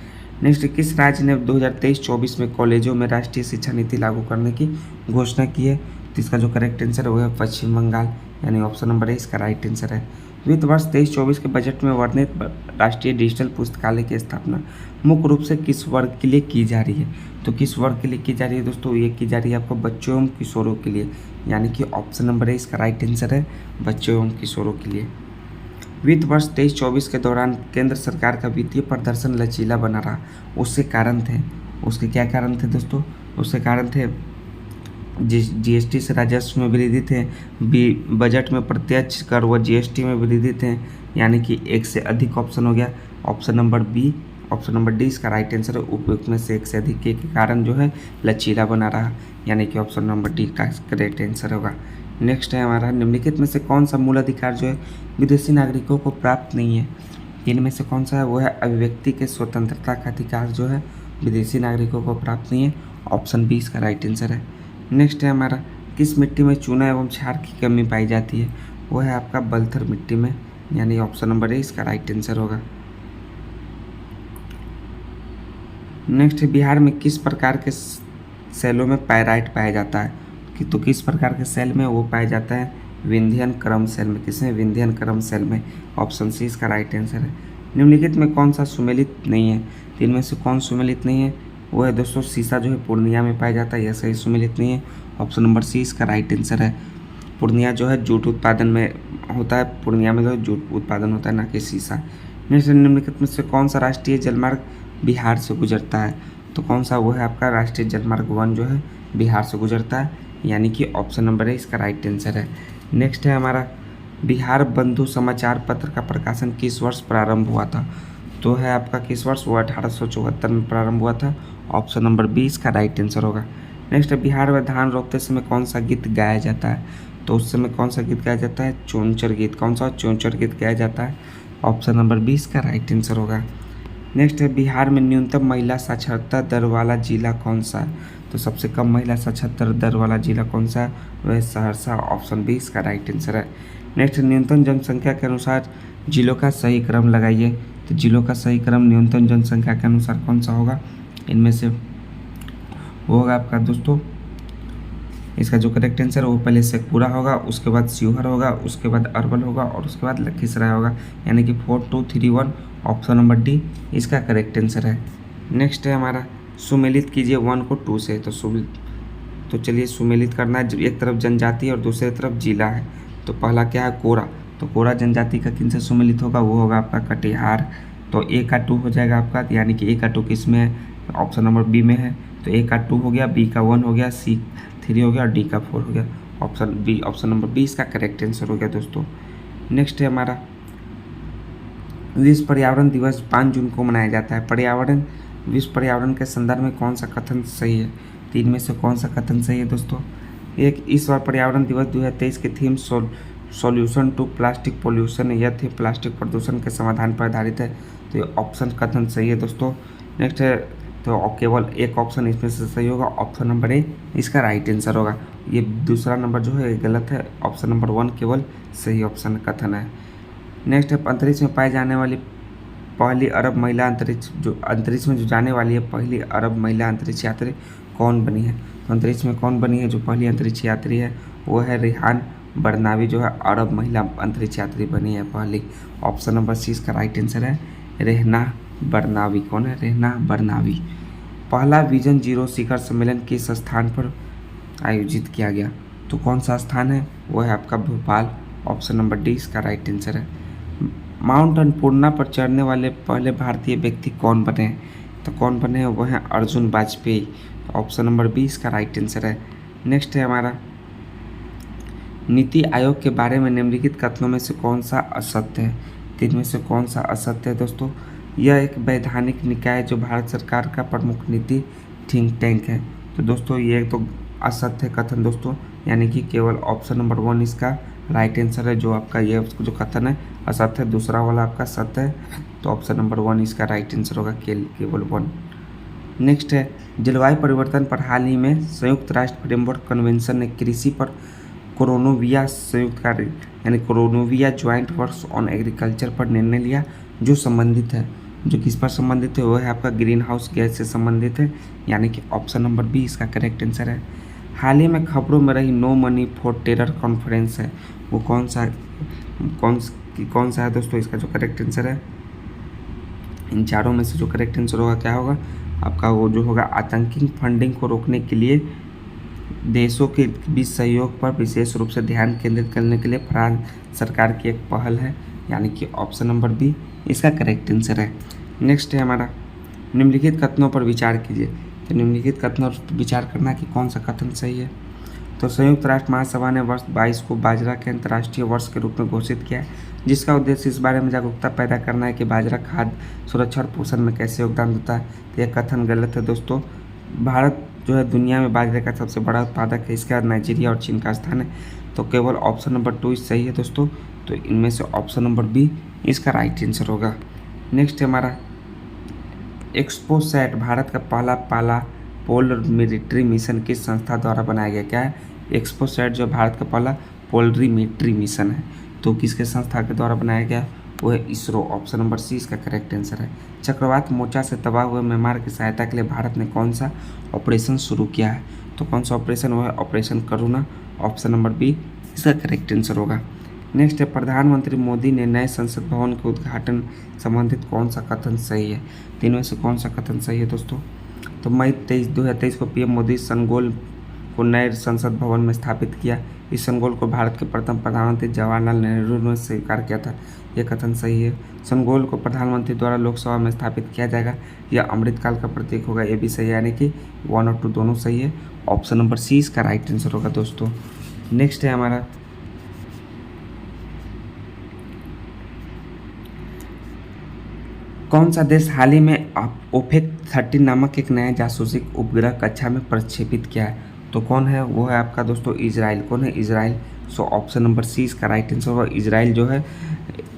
नेक्स्ट, किस राज्य ने 2023-24 में कॉलेजों में राष्ट्रीय शिक्षा नीति लागू करने की घोषणा की है। तो इसका जो करेक्ट आंसर है वो है पश्चिम बंगाल, यानी ऑप्शन नंबर ए इसका राइट आंसर है। वित्त वर्ष 23-24 के बजट में वर्णित राष्ट्रीय डिजिटल पुस्तकालय की स्थापना मुख्य रूप से किस वर्ग के लिए की जा रही है। तो किस वर्ग के लिए की जा रही है दोस्तों? ये की जा रही है आपको बच्चों एवं किशोरों के लिए, यानी कि ऑप्शन नंबर ए इसका राइट आंसर है, बच्चों एवं किशोरों के लिए। वित्त वर्ष 23-24 के दौरान केंद्र सरकार का वित्तीय प्रदर्शन लचीला बना रहा, उसके कारण थे, उसके क्या कारण थे दोस्तों? उसके कारण थे GST से राजस्व में वृद्धि थे, बजट में प्रत्यक्ष कर व GST में वृद्धि थे, यानी कि एक से अधिक ऑप्शन हो गया, option number B, option number D इसका राइट आंसर है। उपयुक्त में से एक से अधिक के कारण जो है लचीला बना रहा, यानी कि ऑप्शन नंबर डी का करेक्ट आंसर होगा। नेक्स्ट है हमारा निम्नलिखित में से कौन सा मूल अधिकार जो है विदेशी नागरिकों को प्राप्त नहीं है। इनमें से कौन सा है? वो है अभिव्यक्ति के स्वतंत्रता का अधिकार जो है विदेशी नागरिकों को प्राप्त नहीं है, ऑप्शन 20 का राइट आंसर है। नेक्स्ट है हमारा किस मिट्टी में चूना एवं क्षार की कमी पाई जाती है। वो है आपका बलथर मिट्टी में, यानी ऑप्शन नंबर ए इसका राइट आंसर होगा। नेक्स्ट है बिहार में किस प्रकार के सेलों में पायराइट पाया जाता है। तो किस प्रकार के सेल में वो पाया जाता है? विंध्यन क्रम सेल में। किसमें? विंध्यन क्रम सेल में, ऑप्शन सी इसका राइट आंसर है। निम्नलिखित में कौन सा सुमेलित नहीं है। तो इनमें से कौन सुमेलित नहीं है? वो है दोस्तों सीसा जो है पूर्णिया में पाया जाता है, यह सही सुमेलित नहीं है, ऑप्शन नंबर सी इसका राइट आंसर है। पूर्णिया जो है जूट उत्पादन में होता है, पूर्णिया में जो है जूट उत्पादन होता है, ना कि सीसा। निम्नलिखित में से कौन सा राष्ट्रीय जलमार्ग बिहार से गुजरता है। तो कौन सा? वो है आपका राष्ट्रीय जलमार्ग 1 जो है बिहार से गुजरता है, यानी कि ऑप्शन नंबर ए इसका राइट आंसर है। नेक्स्ट है हमारा बिहार बंधु समाचार पत्र का प्रकाशन किस वर्ष प्रारंभ हुआ था। तो है आपका किस वर्ष? वो 1874 में प्रारंभ हुआ था, ऑप्शन नंबर बी इसका राइट आंसर होगा। नेक्स्ट है बिहार में धान रोपते समय कौन सा गीत गाया जाता है। तो उस समय कौन सा गीत गाया जाता है? चोंचर गीत। कौन सा? चोंचर गीत गाया जाता है, ऑप्शन नंबर 20 का राइट आंसर होगा। नेक्स्ट है बिहार में न्यूनतम महिला साक्षरता दर वाला जिला कौन सा है। तो सबसे कम महिला साक्षरता दर वाला जिला कौन सा है? वह सहरसा, ऑप्शन 20 का राइट आंसर है। नेक्स्ट न्यूनतम जनसंख्या के अनुसार जिलों का सही क्रम लगाइए। तो जिलों का सही क्रम न्यूनतम जनसंख्या के अनुसार कौन सा होगा? इनमें से वो होगा आपका दोस्तों, इसका जो करेक्ट आंसर है वो पहले शेखपुरा होगा, उसके बाद शिवहर होगा, उसके बाद अरवल होगा और उसके बाद लखीसराय होगा, यानी कि 4 2 3 1, ऑप्शन नंबर डी इसका करेक्ट आंसर है। नेक्स्ट है हमारा सुमेलित कीजिए 1 को 2 से। तो चलिए सुमेलित करना है, एक तरफ जनजाति और दूसरी तरफ जिला है। तो पहला क्या है? कोरा। तो कोरा जनजाति का किन से सुमेलित होगा? वो होगा आपका कटिहार। तो ए का 2 हो जाएगा आपका, यानी कि ए का 2 किस में है? ऑप्शन नंबर बी में है। तो ए का 2 हो गया, बी का 1 हो गया, सी 3 हो गया और डी का 4 हो गया, ऑप्शन बी, ऑप्शन नंबर 20 का करेक्ट आंसर हो गया दोस्तों। नेक्स्ट है हमारा विश्व पर्यावरण दिवस 5 जून को मनाया जाता है। विश्व पर्यावरण के संदर्भ में कौन सा कथन सही है। 3 में से कौन सा कथन सही है दोस्तों? एक, इस बार पर्यावरण दिवस 2023 की theme solution to plastic pollution है। यह थी प्लास्टिक प्रदूषण के समाधान पर आधारित है। तो ये ऑप्शन कथन सही है दोस्तों। नेक्स्ट है तो केवल एक ऑप्शन इसमें से सही होगा, ऑप्शन नंबर ए इसका राइट आंसर होगा। ये दूसरा नंबर जो है गलत है, ऑप्शन नंबर 1 केवल सही ऑप्शन कथन है। नेक्स्ट है अंतरिक्ष में पाई जाने वाली पहली अरब महिला अंतरिक्ष में जो जाने वाली है पहली अरब महिला अंतरिक्ष यात्री कौन बनी है। तो अंतरिक्ष में कौन बनी है जो पहली अंतरिक्ष यात्री है, वो है रेहान बरनावी जो है अरब महिला अंतरिक्ष यात्री बनी है पहली। ऑप्शन नंबर सी इसका राइट आंसर है रेहना बरनावी। कौन है? रेहना बरनावी। पहला विजन 0 शिखर सम्मेलन किस स्थान पर आयोजित किया गया। तो कौन सा स्थान है, वो है आपका भोपाल। ऑप्शन नंबर डी इसका राइट आंसर है। माउंट अन्नपूर्णा पर चढ़ने वाले पहले भारतीय व्यक्ति कौन बने हैं। तो कौन बने हैं, वो हैं Arjun Vajpayee. Option number B इसका राइट आंसर है। नेक्स्ट है हमारा नीति आयोग के बारे में निम्नलिखित कथनों में से कौन सा असत्य है। तीन में से कौन सा असत्य है दोस्तों। यह एक वैधानिक निकाय है जो भारत सरकार का प्रमुख नीति थिंक टैंक है। तो दोस्तों ये तो असत्य कथन दोस्तों, यानी कि केवल ऑप्शन नंबर 1 इसका राइट आंसर है। जो आपका ये जो कथन है असत्य है, दूसरा वाला आपका सत्य है। तो ऑप्शन नंबर 1 इसका राइट आंसर होगा, केवल 1। नेक्स्ट है जलवायु परिवर्तन पर हाल ही में संयुक्त राष्ट्र फ्रेमवर्क कन्वेंशन ने कृषि पर कोरोनोविया संयुक्त कार्य यानी कोरोनोविया ज्वाइंट वर्क्स ऑन एग्रीकल्चर पर निर्णय लिया जो संबंधित है। जो किस पर संबंधित है, वो है आपका ग्रीन हाउस गैस से संबंधित है, यानी कि ऑप्शन नंबर बी इसका करेक्ट आंसर है। हाल ही में खबरों में रही no money for terror conference है, वो कौन सा है दोस्तों। इसका जो करेक्ट आंसर है, इन चारों में से जो करेक्ट आंसर होगा क्या होगा आपका, वो जो होगा आतंकी फंडिंग को रोकने के लिए देशों के बीच सहयोग पर विशेष रूप से ध्यान केंद्रित करने के लिए फ्रांस सरकार की एक पहल है, यानी कि ऑप्शन नंबर बी इसका करेक्ट आंसर है। नेक्स्ट है हमारा निम्नलिखित कथनों पर विचार कीजिए। तो निम्नलिखित कथनों पर विचार करना कि कौन सा कथन सही है। तो संयुक्त राष्ट्र महासभा ने वर्ष 22 को बाजरा के अंतर्राष्ट्रीय वर्ष के रूप में घोषित किया है, जिसका उद्देश्य इस बारे में जागरूकता पैदा करना है कि बाजरा खाद्य सुरक्षा और पोषण में कैसे योगदान देता है। तो यह कथन गलत है दोस्तों। भारत जो है दुनिया में बाजरे का सबसे बड़ा उत्पादक है, इसके बाद नाइजीरिया और चीन का स्थान है। तो केवल ऑप्शन नंबर 2 सही है दोस्तों। तो इनमें से ऑप्शन नंबर बी इसका राइट आंसर होगा। नेक्स्ट है हमारा एक्सपोसैट भारत का पहला पोलर मिलिट्री मिशन किस संस्था द्वारा बनाया गया। क्या है एक्सपोसैट, जो भारत का पहला पोलरी मिलिट्री मिशन है, तो किसके संस्था के द्वारा बनाया गया, वो है इसरो। ऑप्शन नंबर सी इसका करेक्ट आंसर है। चक्रवात मोचा से तबाह हुए म्यांमार की सहायता के लिए भारत ने कौन सा ऑपरेशन शुरू किया है। तो कौन सा ऑपरेशन, वो है ऑपरेशन करुणा। ऑप्शन नंबर बी इसका करेक्ट आंसर होगा। नेक्स्ट है प्रधानमंत्री मोदी ने नए संसद भवन के उद्घाटन संबंधित कौन सा कथन सही है। तीनों में से कौन सा कथन सही है दोस्तों। तो मई 2023 को पीएम मोदी संगोल को नए संसद भवन में स्थापित किया। इस संगोल को भारत के प्रथम प्रधानमंत्री जवाहरलाल नेहरू ने स्वीकार किया था, यह कथन सही है। संगोल को प्रधानमंत्री द्वारा लोकसभा में स्थापित किया जाएगा, यह अमृतकाल का प्रतीक होगा, ये भी सही है, यानी कि 1 और 2 दोनों सही है। ऑप्शन नंबर सी इसका राइट आंसर होगा दोस्तों। नेक्स्ट है हमारा कौन सा देश हाल ही में ओपेक 13 नामक एक नया जासूसी उपग्रह कक्षा में प्रक्षेपित किया है। तो कौन है, वो है आपका दोस्तों इजराइल। कौन है, Israel. So option number C इसका राइट आंसर होगा। इजराइल जो है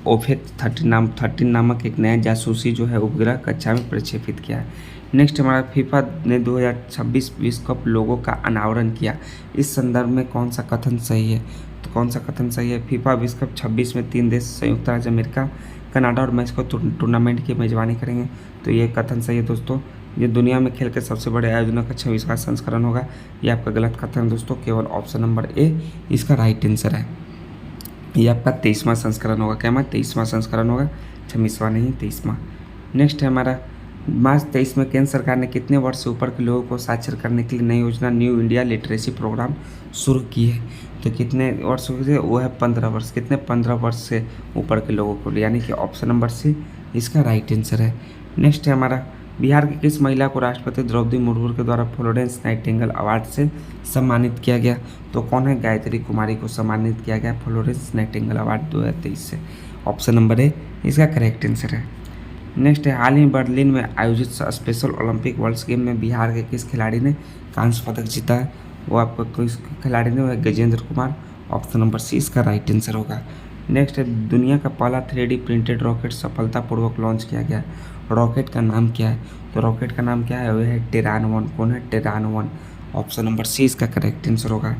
ओपेक 13 नामक एक नया जासूसी जो है उपग्रह कक्षा में प्रक्षेपित किया है। नेक्स्ट हमारा फीफा ने 2026 विश्व कप लोगो का अनावरण किया, इस संदर्भ में कौन सा कथन सही है। तो कौन सा कथन सही है, फीफा विश्व कप 26 में 3 देश संयुक्त राज्य अमेरिका, कनाडा और मैक्सिको टूर्नामेंट की मेजबानी करेंगे। तो ये कथन सही है दोस्तों। ये दुनिया में खेल के सबसे बड़े आयोजनों का 26वां संस्करण होगा, ये आपका गलत कथन है दोस्तों। केवल ऑप्शन नंबर ए इसका राइट आंसर है। ये आपका 23वां संस्करण होगा। क्या हमारा 23वां संस्करण होगा, 26वां नहीं 23वां। नेक्स्ट है हमारा मार्च 23 में केंद्र सरकार ने कितने वर्ष से ऊपर के लोगों को साक्षर करने के लिए नई योजना न्यू इंडिया लिटरेसी प्रोग्राम शुरू की है। तो कितने वर्ष से, वो है 15 वर्ष। कितने 15 वर्ष से ऊपर के लोगों को, यानी कि ऑप्शन नंबर सी इसका राइट आंसर है। नेक्स्ट है हमारा बिहार की किस महिला को राष्ट्रपति द्रौपदी मुर्मू के द्वारा फ्लोरेंस नाइटिंगेल अवार्ड से सम्मानित किया गया। तो कौन है, गायत्री कुमारी को सम्मानित किया गया फ्लोरेंस नाइटिंगेल अवार्ड 2023 से। ऑप्शन नंबर ए इसका करेक्ट आंसर है। नेक्स्ट है हाल ही बर्लिन में आयोजित स्पेशल ओलंपिक वर्ल्ड गेम में बिहार के किस खिलाड़ी ने कांस्य पदक जीता है। वो आपको किस खिलाड़ी ने, वह Gajendra Kumar. Option number C इसका राइट आंसर होगा। नेक्स्ट है दुनिया का पहला 3D प्रिंटेड रॉकेट सफलतापूर्वक लॉन्च किया गया। रॉकेट का नाम क्या है? तो रॉकेट का नाम क्या है? वह है टेरान 1। कौन है? टेरान 1। ऑप्शन नंबर सी इसका करेक्ट आंसर होगा।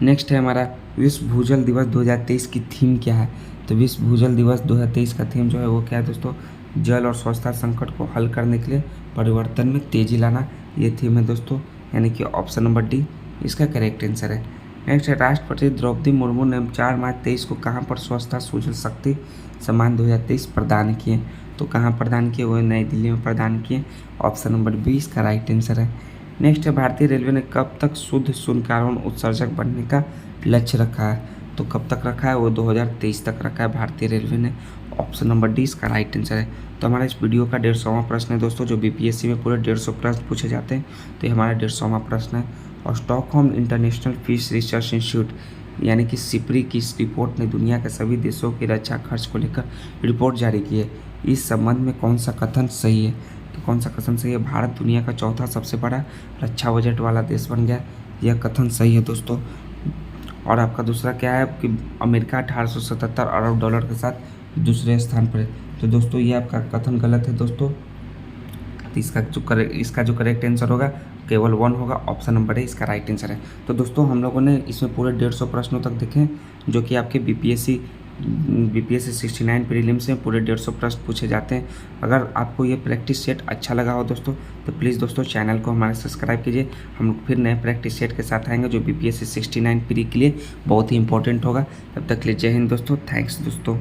नेक्स्ट है हमारा विश्व भूजल दिवस 2023 की थीम क्या है? तो विश्व भूजल दिवस 2023 का थीम जो है वो क्या है दोस्तों? जल और स्वच्छता संकट को हल करने के लिए परिवर्तन में तेजी लाना, ये थीम है दोस्तों, यानी कि ऑप्शन नंबर डी इसका करेक्ट आंसर है। नेक्स्ट है राष्ट्रपति द्रौपदी मुर्मू ने 4 मार्च 2023 को कहाँ पर स्वच्छता सुजल शक्ति सम्मान 2023 प्रदान किए? तो कहाँ प्रदान किए? वो नई दिल्ली में प्रदान किए। ऑप्शन नंबर बी इसका राइट आंसर है। नेक्स्ट है भारतीय रेलवे ने कब तक शुद्ध शून्य कार्बन उत्सर्जक बनने का लक्ष्य रखा है? तो कब तक रखा है? वो 2023 तक रखा है भारतीय रेलवे ने। ऑप्शन नंबर डी इसका राइट आंसर है। तो हमारा इस वीडियो का 150वां प्रश्न है दोस्तों, जो बीपीएससी में पूरे 150 प्रश्न पूछे जाते हैं, तो ये हमारा 150वां प्रश्न है। और Stockholm International Peace Research Institute यानी कि सिप्री की इस रिपोर्ट ने दुनिया के सभी देशों की रक्षा खर्च को लेकर रिपोर्ट जारी की है। इस संबंध में कौन सा कथन सही है? तो कौन सा कथन सही है? भारत दुनिया का चौथा सबसे बड़ा रक्षा बजट वाला देश बन गया, यह कथन सही है दोस्तों। और आपका दूसरा क्या है कि अमेरिका 1877 अरब डॉलर के साथ दूसरे स्थान पर है। तो दोस्तों ये आपका कथन गलत है दोस्तों। तो इसका जो करेक्ट आंसर होगा केवल 1 होगा। ऑप्शन नंबर है इसका राइट आंसर है। तो दोस्तों हम लोगों ने इसमें पूरे 150 प्रश्नों तक देखे, जो कि आपके बीपीएससी 69 प्रीलिम्स में पूरे 150 प्रश्न पूछे जाते हैं। अगर आपको ये प्रैक्टिस सेट अच्छा लगा हो दोस्तों, तो प्लीज़ दोस्तों चैनल को हमारे सब्सक्राइब कीजिए। हम लोग फिर नए प्रैक्टिस सेट के साथ आएंगे, जो बीपीएससी 69 प्री के लिए बहुत ही इंपॉर्टेंट होगा। तब तक के लिए जय हिंद दोस्तों। थैंक्स दोस्तों।